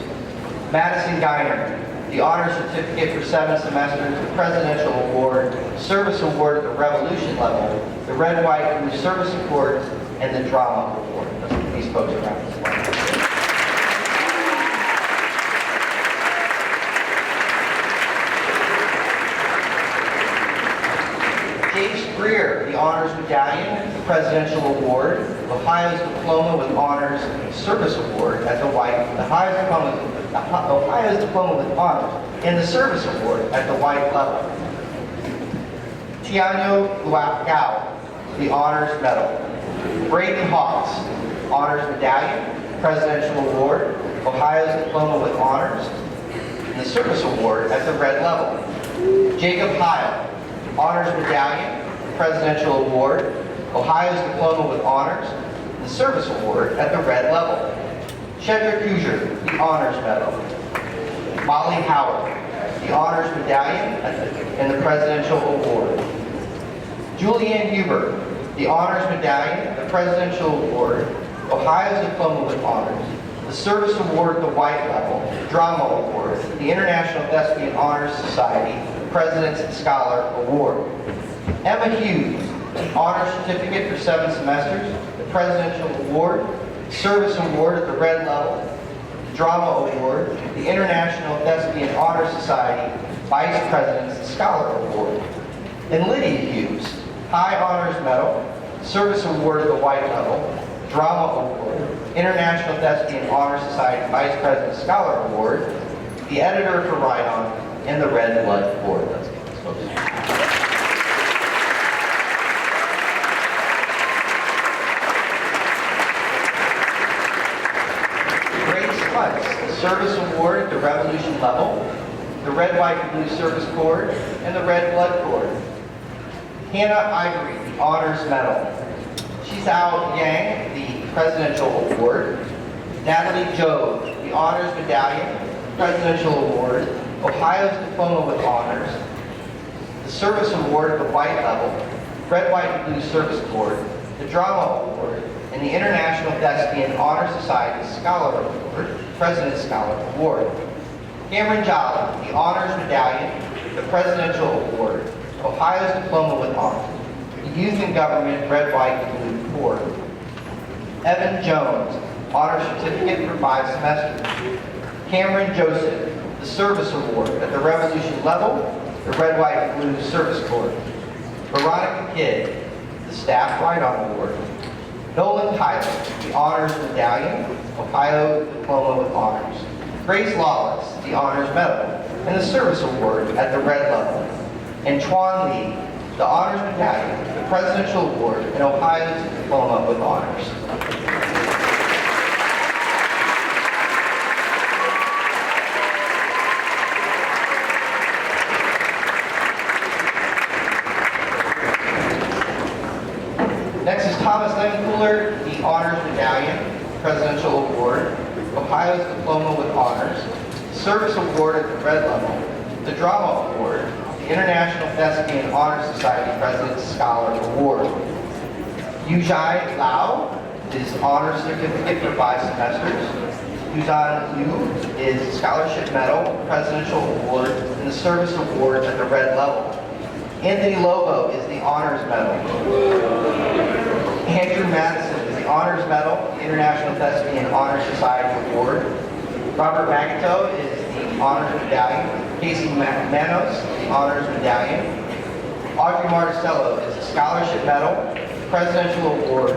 Madison Geiner, the Honors Certificate for 7 semesters, the Presidential Award, Service Award at the Revolution level, the Red, White, and Blue Service Awards, and the Drama Award. Let's give these folks a round of applause. Dave Greer, the Honors Medallion, the Presidential Award, Ohio's Diploma with Honors, Service Award at the Ohio's Diploma with Honors, and the Service Award at the White level. Tiano Gao, the Honors Medal. Braden Hawks, Honors Medallion, Presidential Award, Ohio's Diploma with Honors, and the Service Award at the Red level. Jacob Heil, Honors Medallion, Presidential Award, Ohio's Diploma with Honors, and the Service Award at the Red level. Shedrick Hoosier, the Honors Medal. Molly Howard, the Honors Medallion and the Presidential Award. Julianne Huber, the Honors Medallion, the Presidential Award, Ohio's Diploma with Honors, the Service Award at the White level, Drama Award, the International Thespian Honors Society, President's Scholar Award. Emma Hughes, Honors Certificate for 7 semesters, the Presidential Award, Service Award at the Red level, the Drama Award, the International Thespian Honors Society, Vice President's Scholar Award. And Lydia Hughes, High Honors Medal, Service Award at the white level, Drama Award, International Thespian Honor Society Vice President Scholar Award, the editor for Ride On, and the Red Blood Award. Let's get this folks. Grace Huntz, the Service Award at the Revolution level, the Red, White, and Blue Service Corps, and the Red Blood Corps. Hannah Ivory, the Honors Medal. Shizao Yang, the Presidential Award. Natalie Jove, the Honors Medallion, Presidential Award, Ohio's Diploma with Honors, the Service Award at the white level, Red, White, and Blue Service Corps, the Drama Award, and the International Thespian Honor Society Scholar Award, President's Scholar Award. Cameron Jolly, the Honors Medallion, the Presidential Award, Ohio's Diploma with Honors, the Youth in Government Red, White, and Blue Corps. Evan Jones, Honor Certificate for 5 semesters. Cameron Joseph, the Service Award at the Revolution level, the Red, White, and Blue Service Corps. Veronica Kidd, the Staff Ride-On Award. Nolan Tyler, the Honors Medallion, Ohio Diploma with Honors. Grace Lawless, the Honors Medal, and the Service Award at the Red level. And Chuan Lee, the Honors Medallion, the Presidential Award, and Ohio's Diploma with Honors. Next is Thomas Levenkuhler, the Honors Medallion, Presidential Award, Ohio's Diploma with Honors, Service Award at the Red level, the Drama Award, the International Thespian Honor Society President's Scholar Award. Yujai Lau is Honors Certificate for 5 semesters. Yuzan Liu is Scholarship Medal, Presidential Award, and the Service Award at the Red level. Anthony Lobo is the Honors Medal. Andrew Madison is the Honors Medal, International Thespian Honor Society Award. Robert Magato is the Honors Medallion. Casey Manos, the Honors Medallion. Audrey Marticello is the Scholarship Medal, Presidential Award,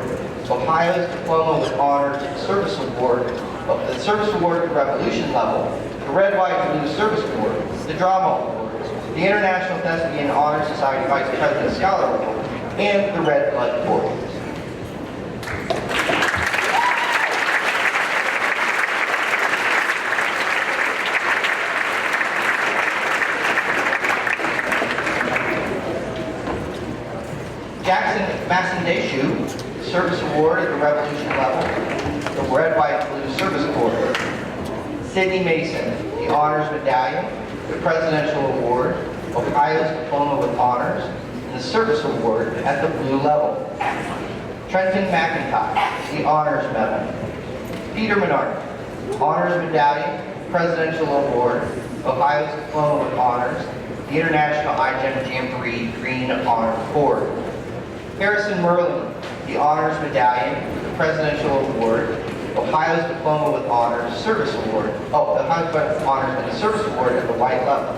Ohio's Diploma with Honors Service Award, the Service Award at the Revolution level, the Red, White, and Blue Service Corps, the Drama Award, the International Thespian Honor Society Vice President Scholar Award, and the Red Blood Corps. Jackson Masindeshu, Service Award at the Revolution level, the Red, White, and Blue Service Corps. Sidney Mason, the Honors Medallion, the Presidential Award, Ohio's Diploma with Honors, and the Service Award at the Blue level. Trenton McIntosh, the Honors Medal. Peter Menard, Honors Medallion, Presidential Award, Ohio's Diploma with Honors, the International iGEM Jamboree Green Honor Corps. Harrison Merlin, the Honors Medallion, the Presidential Award, Ohio's Diploma with Honors, Service Award, the Ohio's Diploma with Honors and the Service Award at the white level.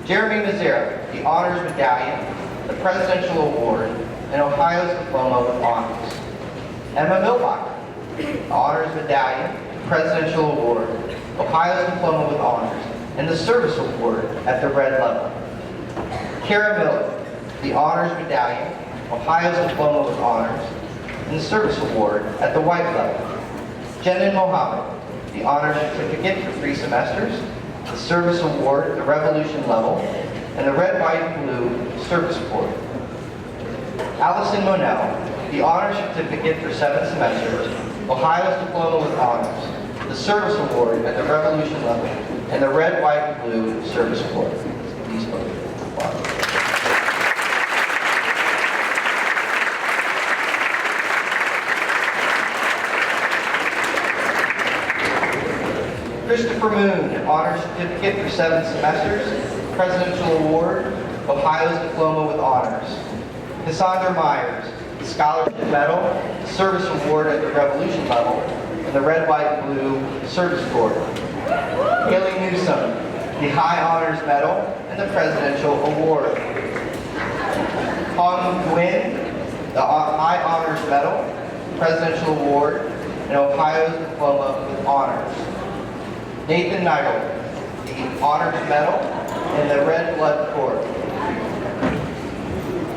Jeremy Mazzara, the Honors Medallion, the Presidential Award, and Ohio's Diploma with Honors. Emma Milbacher, the Honors Medallion, Presidential Award, Ohio's Diploma with Honors, and the Service Award at the red level. Kara Miller, the Honors Medallion, Ohio's Diploma with Honors, and the Service Award at the white level. Jenin Mohammed, the Honors Certificate for 3 semesters, the Service Award at the Revolution level, and the Red, White, and Blue Service Corps. Allison Monell, the Honors Certificate for 7 semesters, Ohio's Diploma with Honors, the Service Award at the Revolution level, and the Red, White, and Blue Service Corps. These folks. Christopher Moon, Honors Certificate for 7 semesters, Presidential Award, Ohio's Diploma with Honors. Cassandra Myers, the Scholarship Medal, Service Award at the Revolution level, and the Red, White, and Blue Service Corps. Haley Newsom, the High Honors Medal and the Presidential Award. Hong Nguyen, the High Honors Medal, Presidential Award, and Ohio's Diploma with Honors. Nathan Neidl, the Honors Medal, and the Red Blood Corps.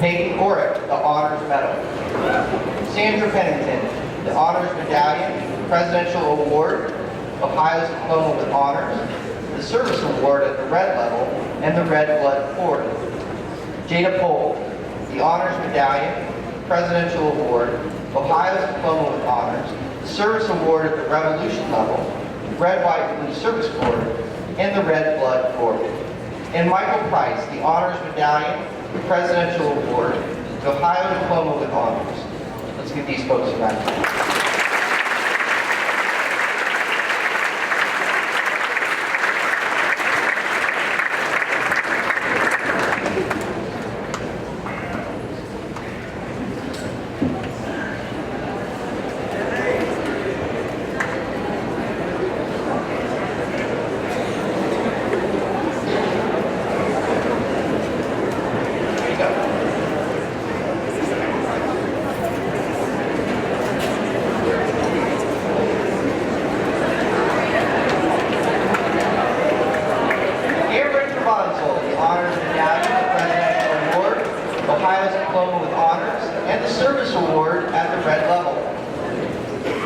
Peyton Orick, the Honors Medal. Sandra Pennington, the Honors Medallion, Presidential Award, Ohio's Diploma with Honors, the Service Award at the Red Level, and the Red Blood Corps. Jada Pohl, the Honors Medallion, Presidential Award, Ohio's Diploma with Honors, the Service Award at the Revolution Level, Red, White, and Blue Service Corps, and the Red Blood Corps. And Michael Price, the Honors Medallion, Presidential Award, the Ohio Diploma with Honors. Let's give these folks a round.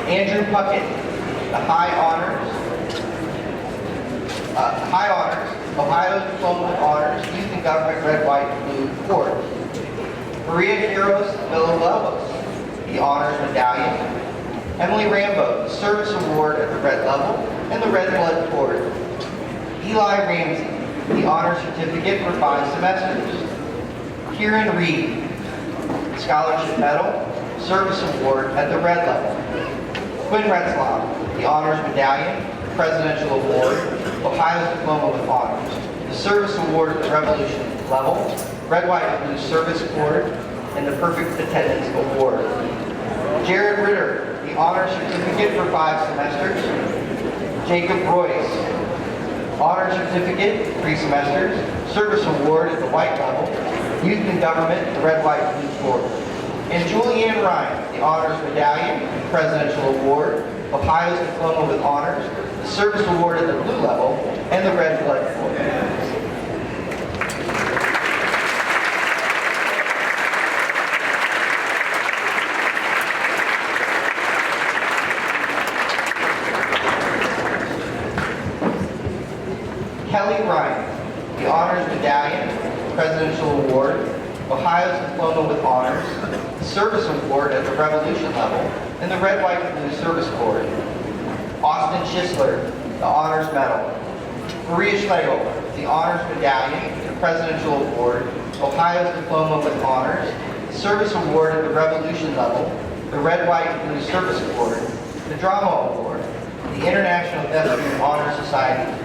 Andrew Puckett, the High Honors, Ohio's Diploma with Honors, Youth and Government Red, White, and Blue Corps. Maria Quiroz Villalobos, the Honors Medallion. Emily Rambo, the Service Award at the Red Level and the Red Blood Corps. Eli Ramsey, the Honor Certificate for 5 semesters. Kieran Reed, Scholarship Medal, Service Award at the Red Level. Quinn Retzlaff, the Honors Medallion, Presidential Award, Ohio's Diploma with Honors, the Service Award at the Revolution Level, Red, White, and Blue Service Corps, and the Perfect Attendance Award. Jared Ritter, the Honor Certificate for 5 semesters. Jacob Royce, Honor Certificate, 3 semesters, Service Award at the White Level, Youth and Government, the Red, White, and Blue Corps. And Julianne Ryan, the Honors Medallion, Presidential Award, Ohio's Diploma with Honors, the Service Award at the Blue Level, and the Red Blood Corps. Kelly Ryan, the Honors Medallion, Presidential Award, Ohio's Diploma with Honors, the Service Award at the Revolution Level, and the Red, White, and Blue Service Corps. Austin Schisler, the Honors Medal. Maria Schlegel, the Honors Medallion, the Presidential Award, Ohio's Diploma with Honors, the Service Award at the Revolution Level, the Red, White, and Blue Service Corps, the Drama Award, the International Thespian Honor Society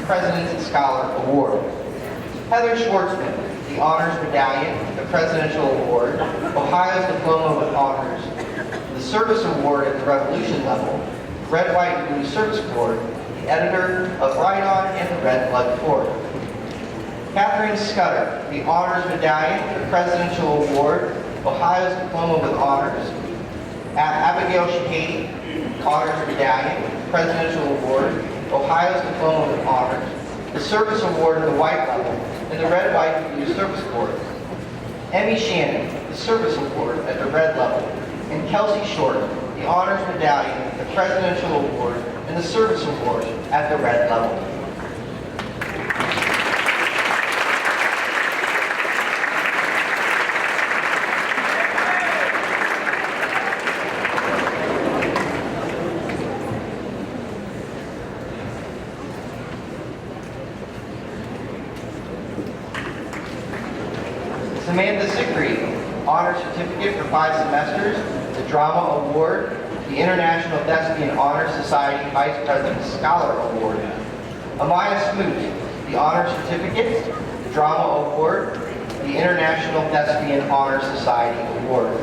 President's and Scholar Award. Heather Schwartzman, the Honors Medallion, the Presidential Award, Ohio's Diploma with Honors, the Service Award at the Revolution Level, Red, White, and Blue Service Corps, the editor of Ride On and the Red Blood Corps. Catherine Scudder, the Honors Medallion, the Presidential Award, Ohio's Diploma with Honors. Abigail Shahady, Honors Medallion, Presidential Award, Ohio's Diploma with Honors, the Service Award at the White Level, and the Red, White, and Blue Service Corps. Emmy Shannon, the Service Award at the Red Level, and Kelsey Short, the Honors Medallion, the Presidential Award, and the Service Award at the Red Level. Samantha Sickreed, Honor Certificate for 5 semesters, the Drama Award, the International Thespian Honor Society Vice President Scholar Award. Amaya Smoot, the Honor Certificate, the Drama Award, the International Thespian Honor Society Award.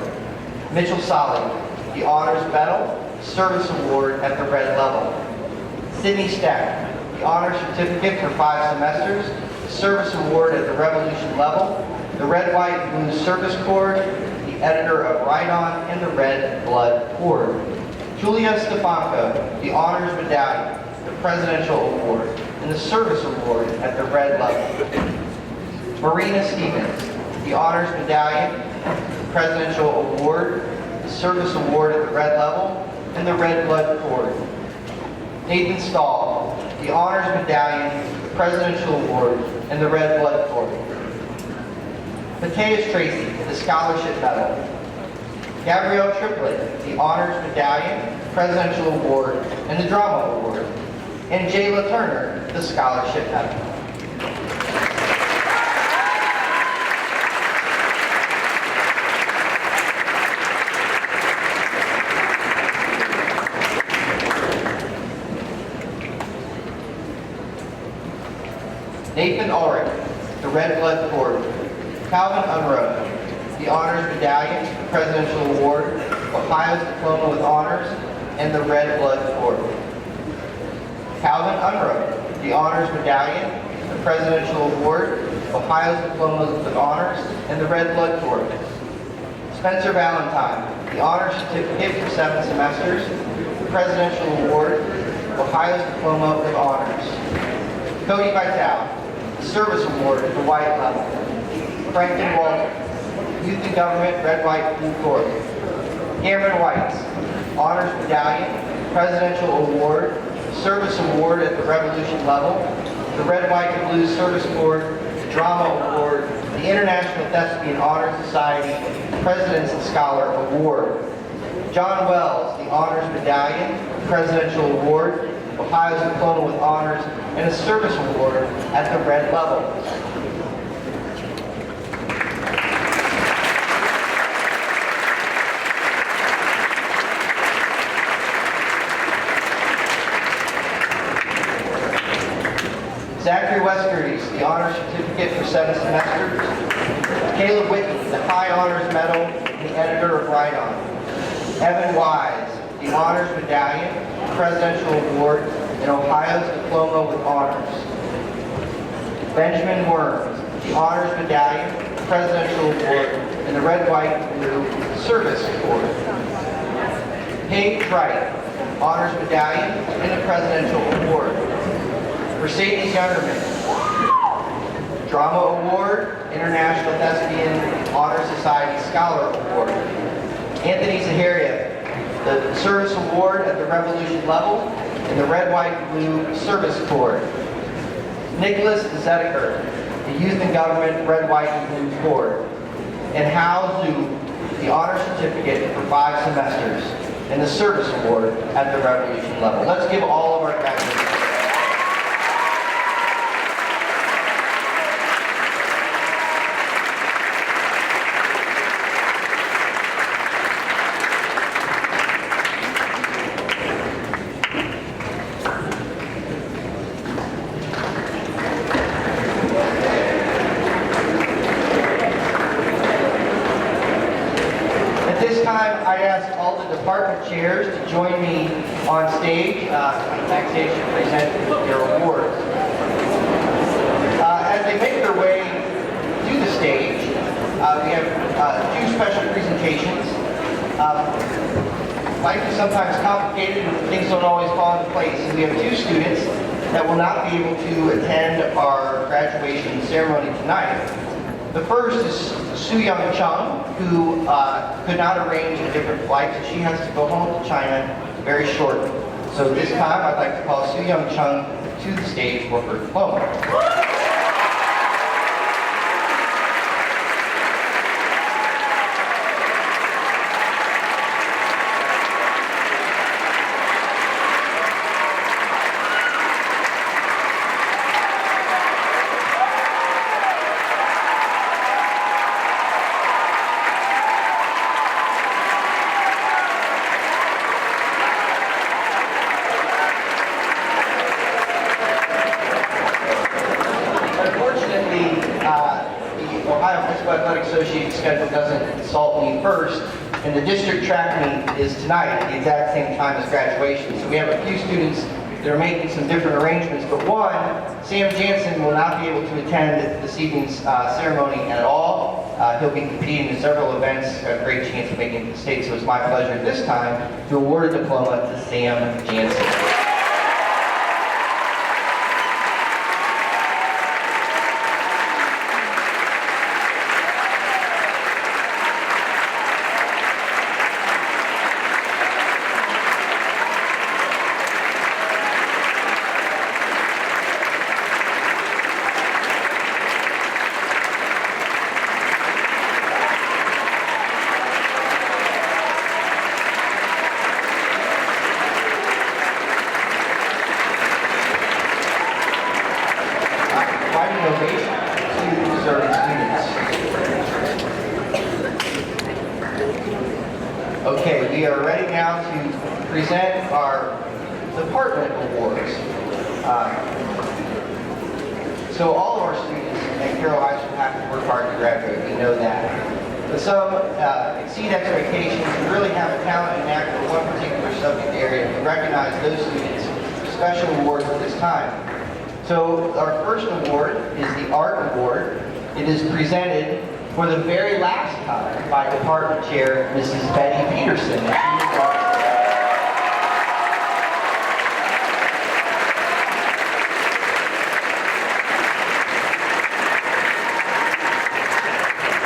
Mitchell Solly, the Honors Medal, Service Award at the Red Level. Sydney Stack, the Honor Certificate for 5 semesters, Service Award at the Revolution level, the Red, White, and Blue Service Corps, the editor of Right On, and the Red Blood Corps. Julia Stefanko, the Honors Medallion, the Presidential Award, and the Service Award at the Red level. Marina Stevens, the Honors Medallion, the Presidential Award, the Service Award at the Red level, and the Red Blood Corps. Nathan Stahl, the Honors Medallion, the Presidential Award, and the Red Blood Corps. Mateus Tracy, the Scholarship Medal. Gabrielle Triplett, the Honors Medallion, Presidential Award, and the Drama Award. And Jayla Turner, the Scholarship Medal. Nathan Ulrich, the Red Blood Corps. Calvin Unruh, the Honors Medallion, the Presidential Award, Ohio's Diploma with Honors, and the Red Blood Corps. Calvin Unruh, the Honors Medallion, the Presidential Award, Ohio's Diploma with Honors, and the Red Blood Corps. Spencer Valentine, the Honors Certificate for 7 semesters, the Presidential Award, Ohio's Diploma with Honors. Cody Vitale, the Service Award at the White level. Franklin Walter, Youth and Government, Red, White, Blue Corps. Cameron White, Honors Medallion, Presidential Award, Service Award at the Revolution level, the Red, White, and Blue Service Corps, the Drama Award, the International Thespian Honor Society, President's Scholar Award. John Wells, the Honors Medallion, Presidential Award, Ohio's Diploma with Honors, and a Service Award at the Red level. Zachary Westgurties, the Honors Certificate for 7 semesters. Caleb Whitney, the High Honors Medal, and the editor of Right On. Evan Wise, the Honors Medallion, Presidential Award, and Ohio's Diploma with Honors. Benjamin Worms, the Honors Medallion, Presidential Award, and the Red, White, and Blue Service Award. Paige Wright, Honors Medallion, and the Presidential Award. Mercedes Gunderman, Drama Award, International Thespian Honor Society Scholar Award. Anthony Zaharia, the Service Award at the Revolution level, and the Red, White, and Blue Service Corps. Nicholas Zedeker, the Youth and Government, Red, White, and Blue Corps. And Hal Zhu, the Honor Certificate for 5 semesters, and the Service Award at the Revolution level. Let's give all of our graduates. I ask all the department chairs to join me on stage, backstage to present their awards. As they make their way to the stage, we have 2 special presentations. Life is sometimes complicated and things don't always fall into place. And we have 2 students that will not be able to attend our graduation ceremony tonight. The first is Su Young Chung, who could not arrange a different flight, so she has to go home to China very shortly. So this time, I'd like to call Su Young Chung to the stage for her diploma. Associate schedule doesn't consult me first, and the district track meet is tonight at the exact same time as graduation. So we have a few students they're making some different arrangements, but one, Sam Jansen will not be able to attend this evening's ceremony at all. He'll be competing in several events, a great chance of making it to the state, so it's my pleasure at this time to award a diploma to Sam Jansen. Okay, we are ready now to present our department awards. So all of our students at Carroll High School have to work hard to graduate, we know that. But some exceed expectations and really have a talent and knack for one particular subject area. We recognize those students with special awards at this time. So our first award is the Art Award. It is presented for the very last time by Department Chair Mrs. Betty Peterson.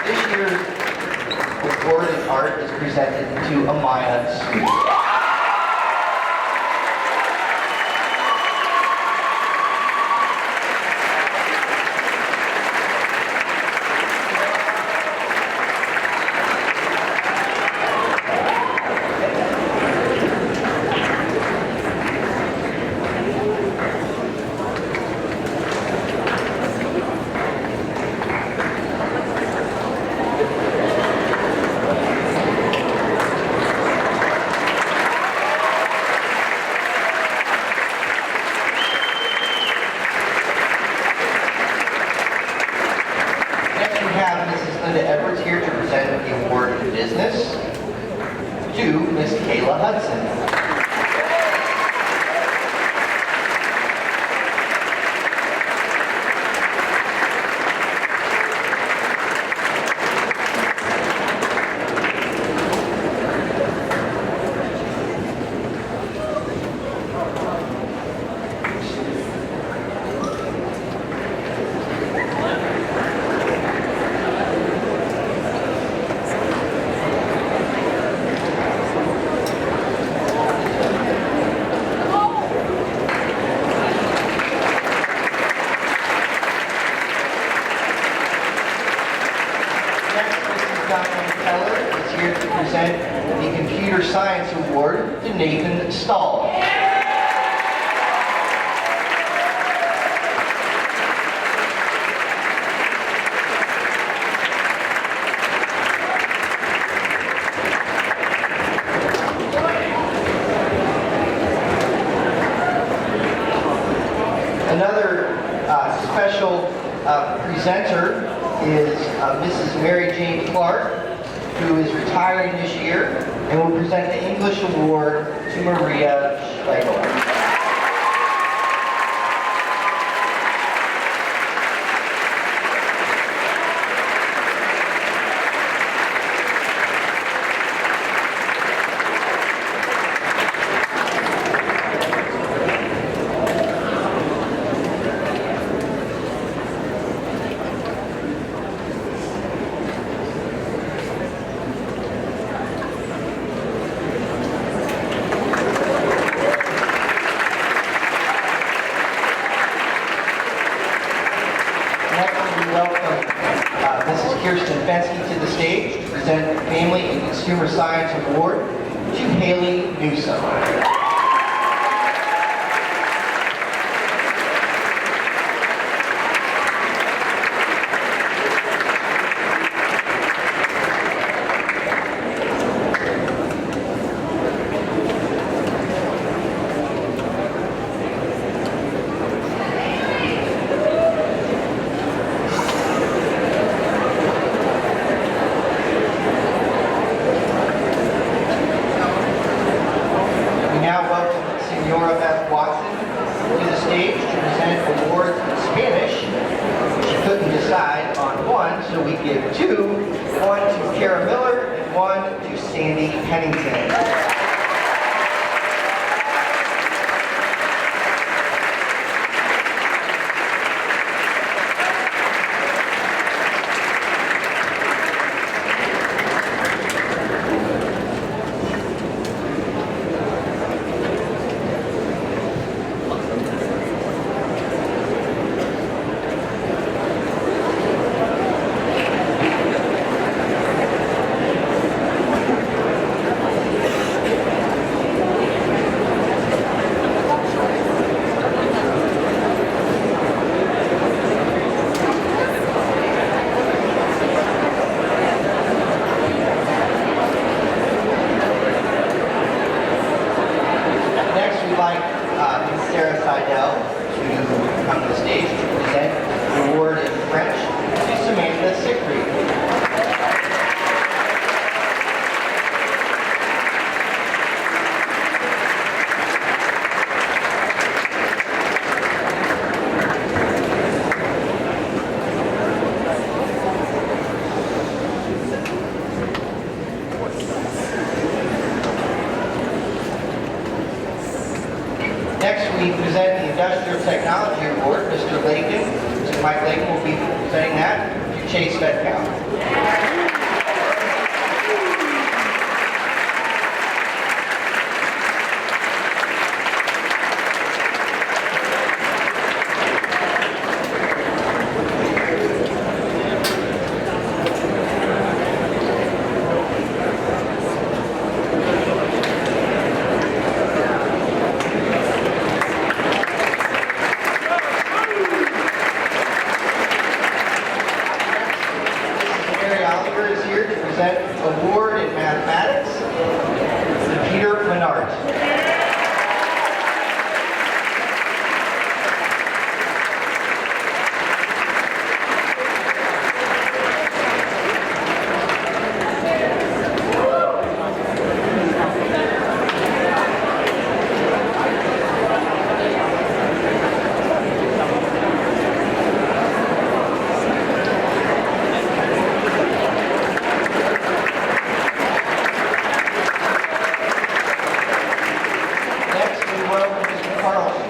This year's award in art is presented to Amaya Sweet. Edwards here to present the award in business to Miss Kayla Hudson. The Computer Science Award to Nathan Stahl. Another special presenter is Mrs. Mary Jane Clark, who is retiring this year and will present the English Award to Maria Schlegel. Kirsten Fensky to the stage to present the Family and Consumer Science Award to Haley Newsom. So we give two, one to Kara Miller and one to Sandy Pennington. Sarah Seidel to come to the stage to present the award in French to Samantha Siegfried. Next, we present the Industrial Technology Award. Mr. Lakin, Mr. Mike Lakin will be presenting that to Chase Metcalf. Oliver is here to present award in mathematics to Peter Menard.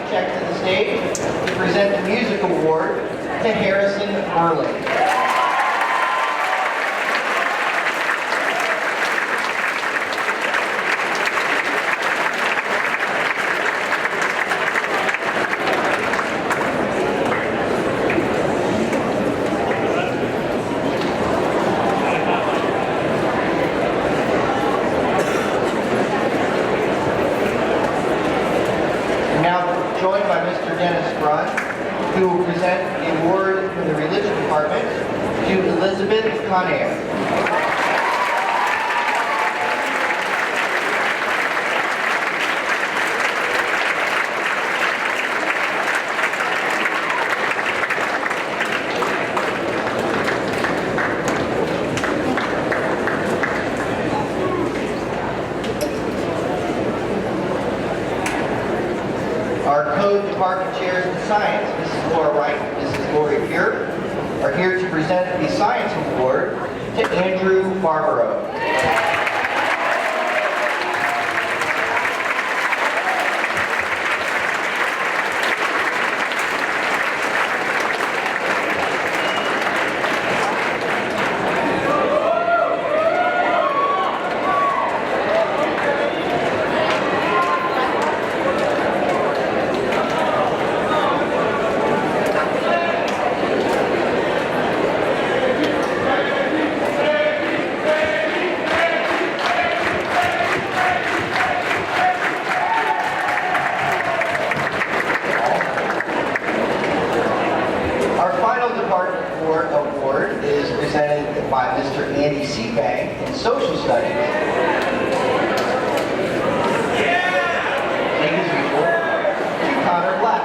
To the stage to present the music award to Harrison Erling. Joined by Mr. Dennis Brunn, who will present the award from the Religion Department to Elizabeth Conair. Our Code Department Chairs in Science, Mrs. Laura Wright and Mrs. Lori Pure, are here to present the Science Award to Andrew Barbaro. Award is presented by Mr. Andy Seabank in Social Studies. Like as usual, to Connor Black.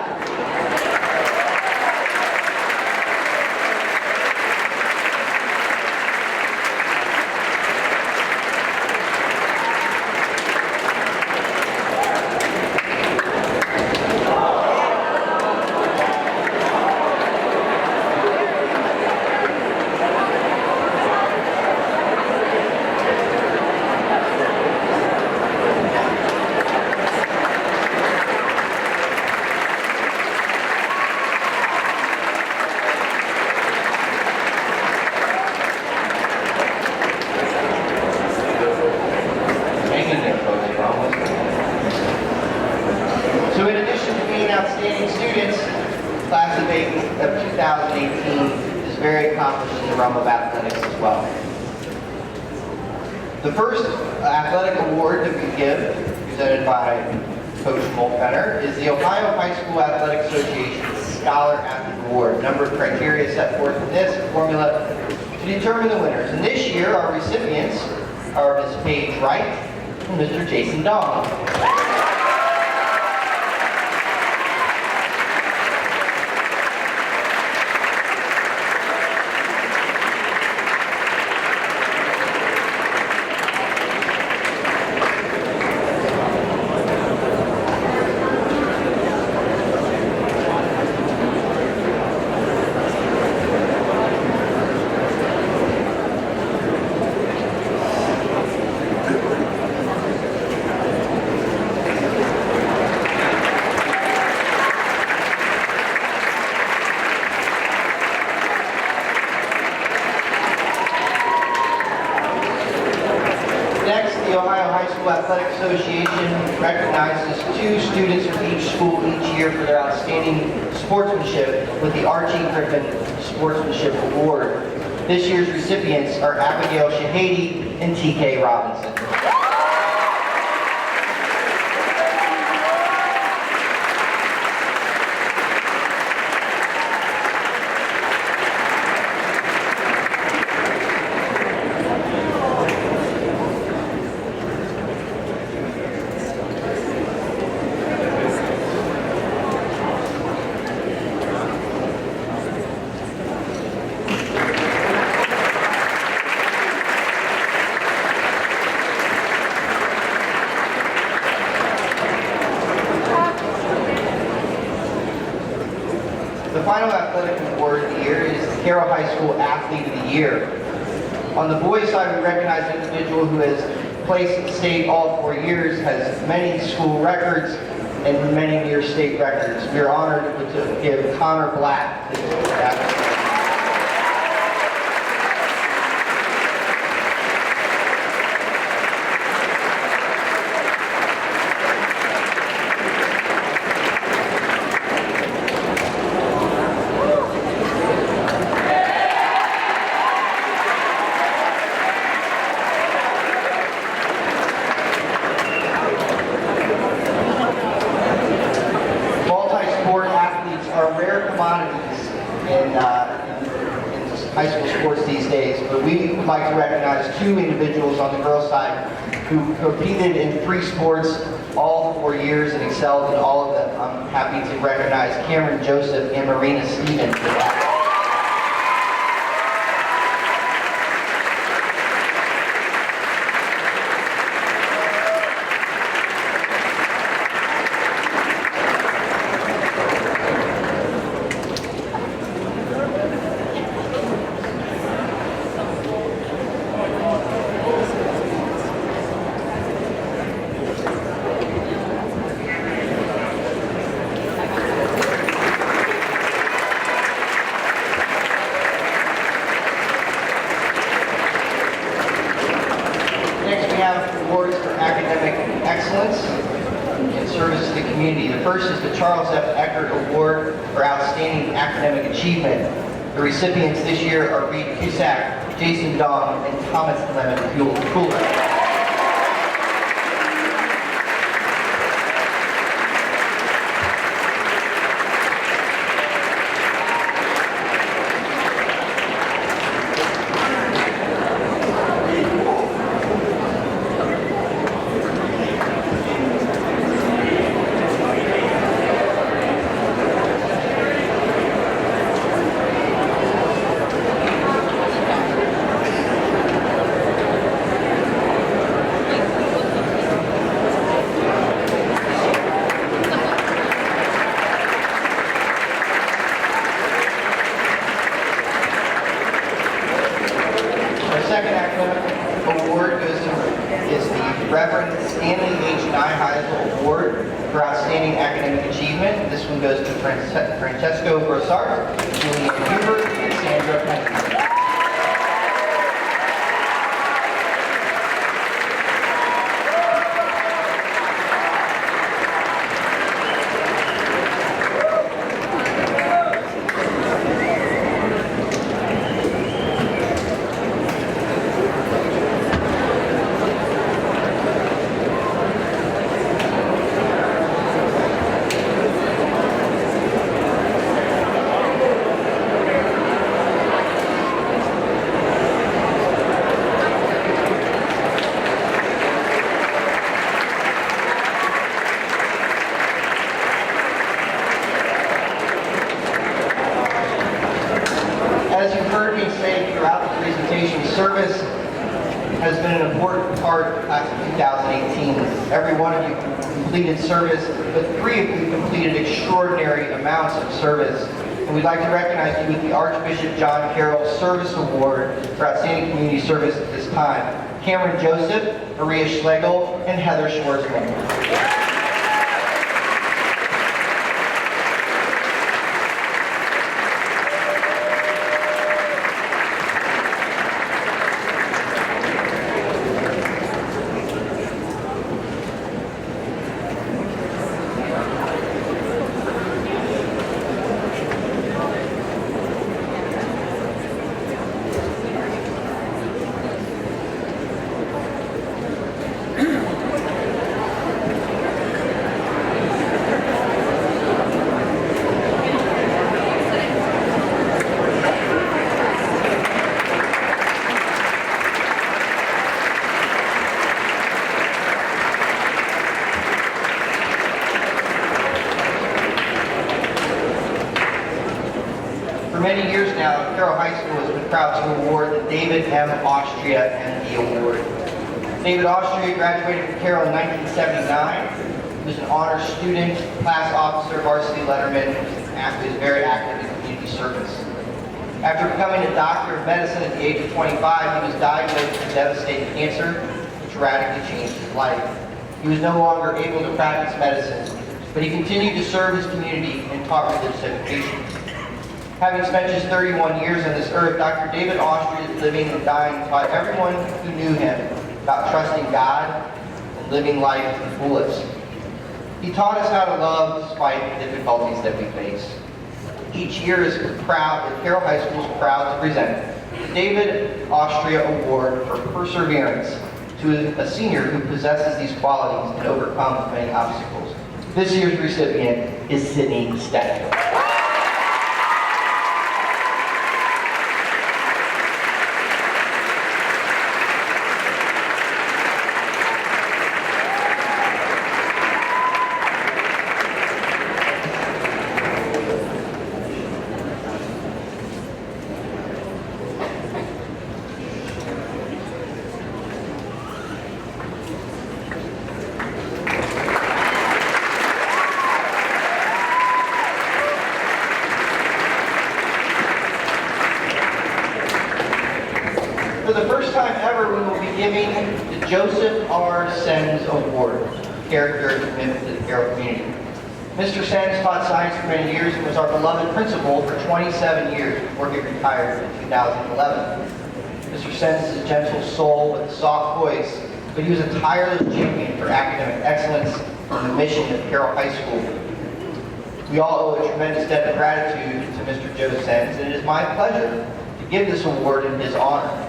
accomplished in the realm of athletics as well. The first athletic award that we give, presented by Coach Moltfenner, is the Ohio High School Athletic Association Scholar Athlete Award. A number of criteria set forth in this formula to determine the winners. And this year, our recipients are Ms. Paige Wright and Mr. Jason Dong. Next, the Ohio High School Athletic Association recognizes 2 students from each school each year for their outstanding sportsmanship with the Archie Griffin Sportsmanship Award. This year's recipients are Abigail Shahady and TK Robinson. The final athletic award of the year is the Carroll High School Athlete of the Year. On the boys' side, we recognize an individual who has placed state all 4 years, has many school records, and many near state records. We are honored to give Connor Black the athlete. Multi-sport athletes are rare commodities in high school sports these days, but we would like to recognize 2 individuals on the girls' side who competed in 3 sports all 4 years and excelled in all of them. I'm happy to recognize Cameron Joseph and Marina Stevens for that. Next, we have awards for academic excellence and service to the community. The first is the Charles F. Eckert Award for Outstanding Academic Achievement. The recipients this year are Reed Cusack, Jason Dong, and Thomas Lemon Cooler. Second academic award is the Reverend Stanley H. Nyheisel Award for Outstanding Academic Achievement. This one goes to Francesco Grossart, Julian Huber, and Sandra Penn. education service has been an important part of class of 2018. Every one of you completed service, but 3 of you completed extraordinary amounts of service. And we'd like to recognize you with the Archbishop John Carroll Service Award for Outstanding Community Service at this time. Cameron Joseph, Maria Schlegel, and Heather Schwarzman. For many years now, Carroll High School has been proud to award the David M. Austria MD Award. David Austria graduated from Carroll in 1979. He was an honor student, class officer, varsity letterman, and was very active in community service. After becoming a doctor of medicine at the age of 25, he was diagnosed with devastating cancer, which radically changed his life. He was no longer able to practice medicine, but he continued to serve his community and taught religious education. Having spent just 31 years on this earth, Dr. David Austria's living and dying taught everyone who knew him about trusting God and living life to the fullest. He taught us how to love despite the difficulties that we face. Each year is proud, Carroll High School is proud to present the David Austria Award for Perseverance to a senior who possesses these qualities and overcomes many obstacles. This year's recipient is Sydney Statler. For the first time ever, we will be giving the Joseph R. Sens Award, Character and Commitment to the Carroll community. Mr. Sens taught science for many years and was our beloved principal for 27 years before he retired in 2011. Mr. Sens is a gentle soul with a soft voice, but he was a tireless champion for academic excellence and the mission of Carroll High School. We all owe a tremendous debt of gratitude to Mr. Joe Sens, and it is my pleasure to give this award in his honor.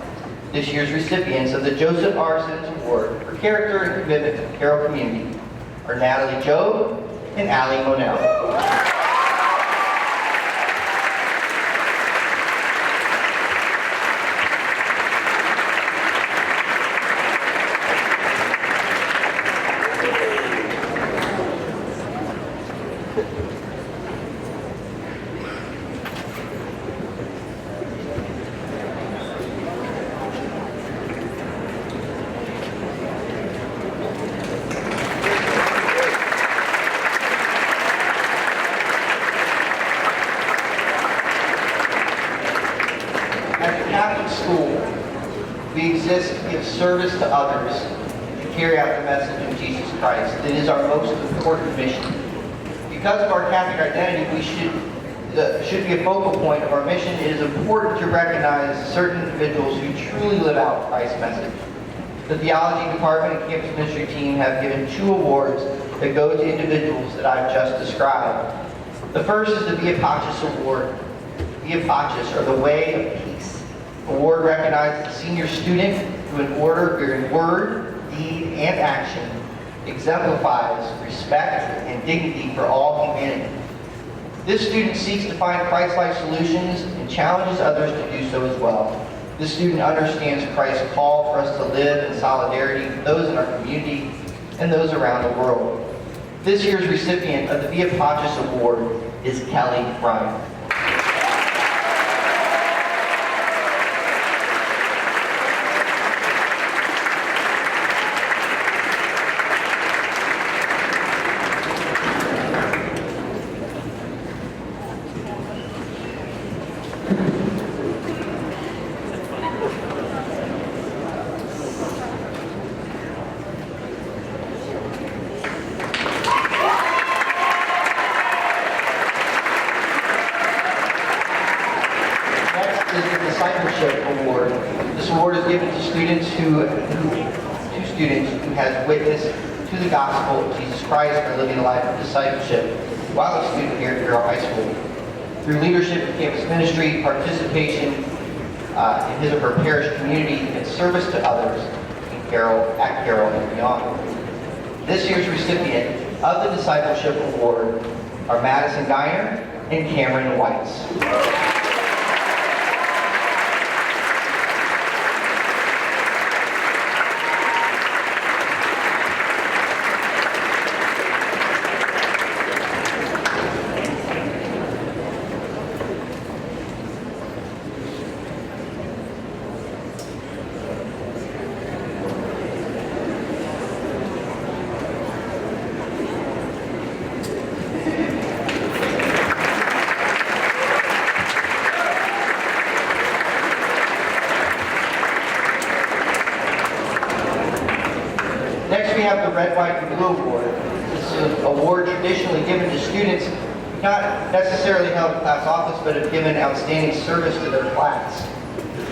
This year's recipients of the Joseph R. Sens Award for Character and Commitment to the Carroll community are Natalie Jobe and Allie Monell. Catholic school, we exist to give service to others and carry out the message of Jesus Christ. It is our most important mission. Because of our Catholic identity, we should be a focal point of our mission. It is important to recognize certain individuals who truly live out Christ's message. The theology department and campus ministry team have given 2 awards that go to individuals that I've just described. The first is the Via Pacis Award. Via Pacis, or the Way of Peace. Award recognizes a senior student who in word, deed, and action exemplifies respect and dignity for all humanity. This student seeks to find Christ-like solutions and challenges others to do so as well. This student understands Christ's call for us to live in solidarity with those in our community and those around the world. This year's recipient of the Via Pacis Award is Kelly Bryan. award is given to students who has witnessed to the gospel of Jesus Christ by living a life of discipleship while a student here at Carroll High School. Through leadership in campus ministry, participation in his or her parish community, and service to others at Carroll and beyond. This year's recipient of the Discipleship Award are Madison Geiner and Cameron Whites. Next, we have the Red, White, and Blue Award. This is an award traditionally given to students not necessarily held in class office, but have given outstanding service to their class.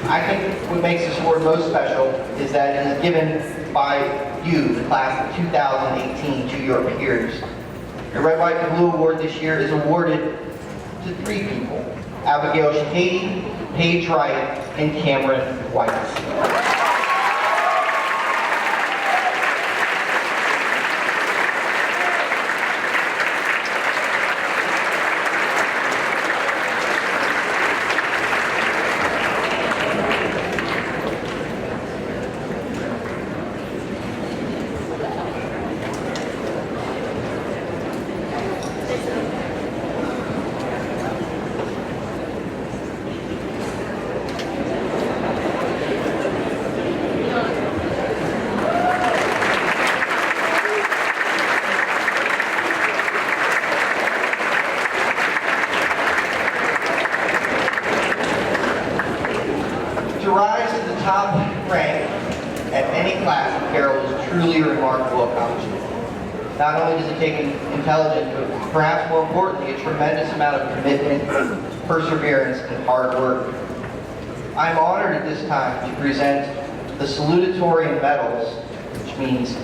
I think what makes this award most special is that it is given by you, the class of 2018, to your peers. The Red, White, and Blue Award this year is awarded to 3 people: Abigail Shahady, Paige Wright, and Cameron White. To rise to the top rank at any class in Carroll is truly a remarkable accomplishment. Not only does it take intelligence, but perhaps more importantly, a tremendous amount of commitment, perseverance, and hard work. I'm honored at this time to present the salutatorian medals, which means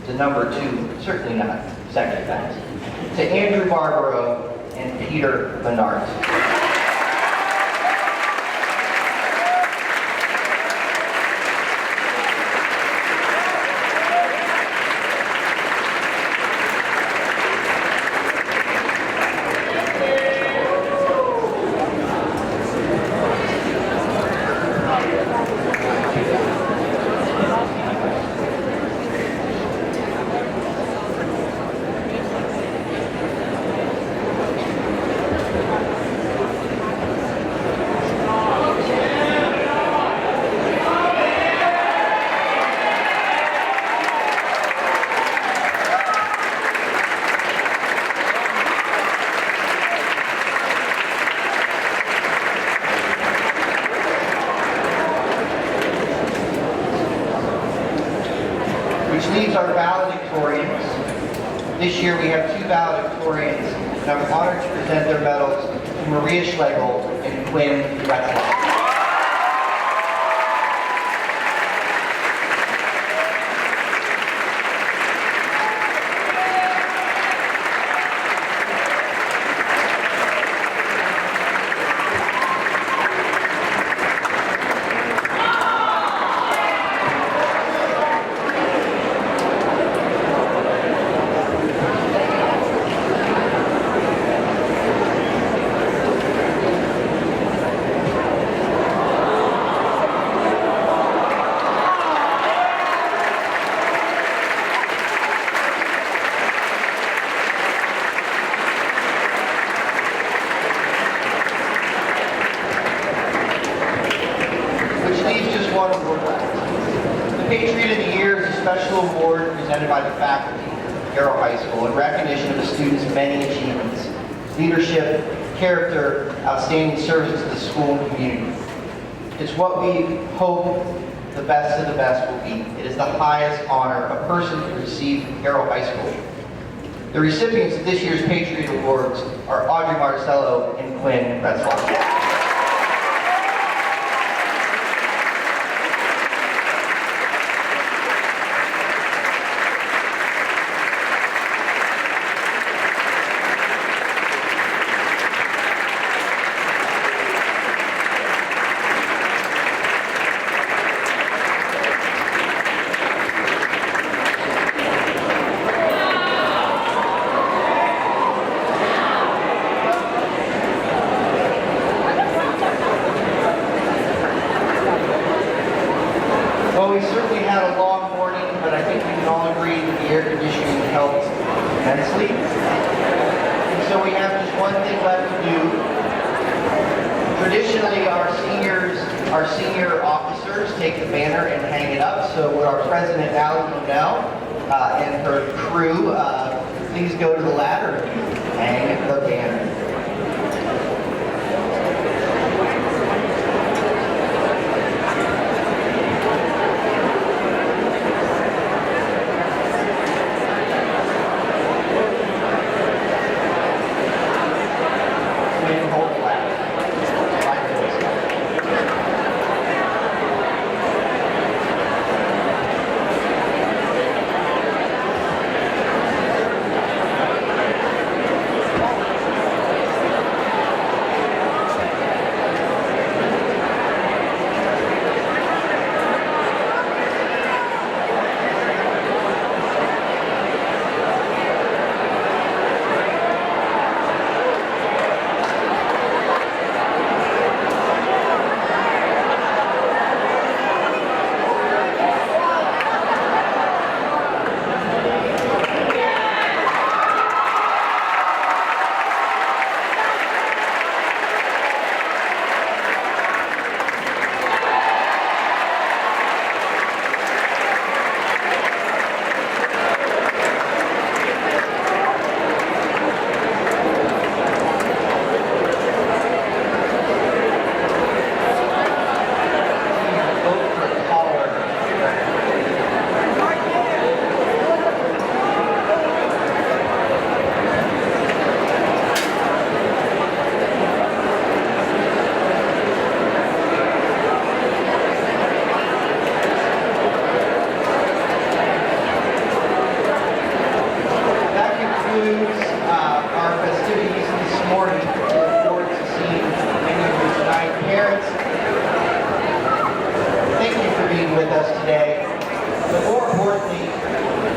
the number 2, certainly not second best, to Andrew Barbaro and Peter Bernard. Which leaves our valedictorians. This year we have 2 valedictorians, and I'm honored to present their medals to Maria Schlegel and Quinn Retzlaff. The Patriot of the Year is a special award presented by the faculty at Carroll High School in recognition of the students' many achievements, leadership, character, outstanding service to the school and community. It's what we hope the best of the best will be. It is the highest honor a person can receive from Carroll High School. The recipients of this year's Patriot Awards are Audrey Marcello and Quinn Retzlaff. we certainly had a long morning, but I think we can all agree that the air conditioning helped immensely. And so we have just one thing left to do. Traditionally, our senior officers take the banner and hang it up. So would our President Allie Monell and her crew please go to the ladder and hang the banner.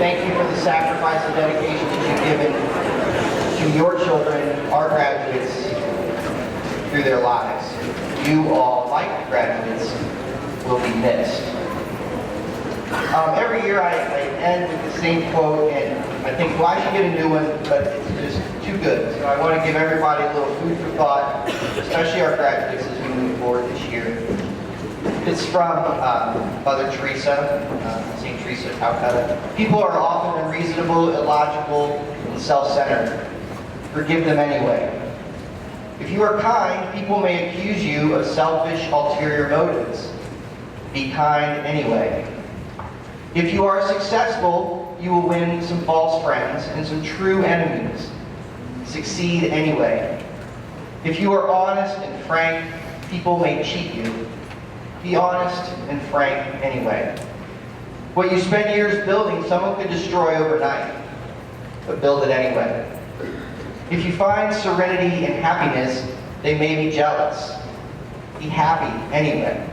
Thank you for the sacrifice and dedication that you've given to your children, our graduates, through their lives. You all, like graduates, will be missed. Every year I end with the same quote, and I think, well, I should get a new one, but it's just too good. So I want to give everybody a little food for thought, especially our graduates as we move forward this year. It's from Mother Teresa, St. Teresa of Calcutta. People are often unreasonable, illogical, and self-centered. Forgive them anyway. If you are kind, people may accuse you of selfish, ulterior motives. Be kind anyway. If you are successful, you will win some false friends and some true enemies. Succeed anyway. If you are honest and frank, people may cheat you. Be honest and frank anyway. What you spend years building, someone could destroy overnight, but build it anyway. If you find serenity and happiness, they may be jealous. Be happy anyway.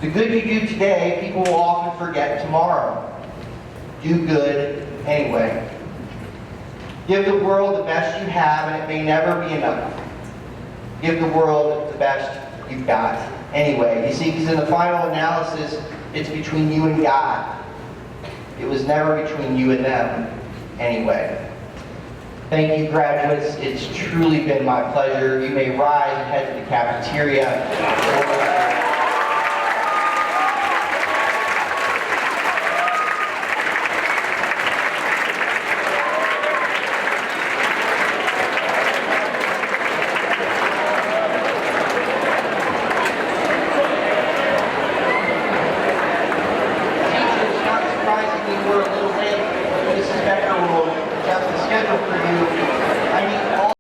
The good you do today, people will often forget tomorrow. Do good anyway. Give the world the best you have, and it may never be enough. Give the world the best you've got anyway. You see, because in the final analysis, it's between you and God. It was never between you and them anyway. Thank you, graduates. It's truly been my pleasure. You may rise and head to the cafeteria.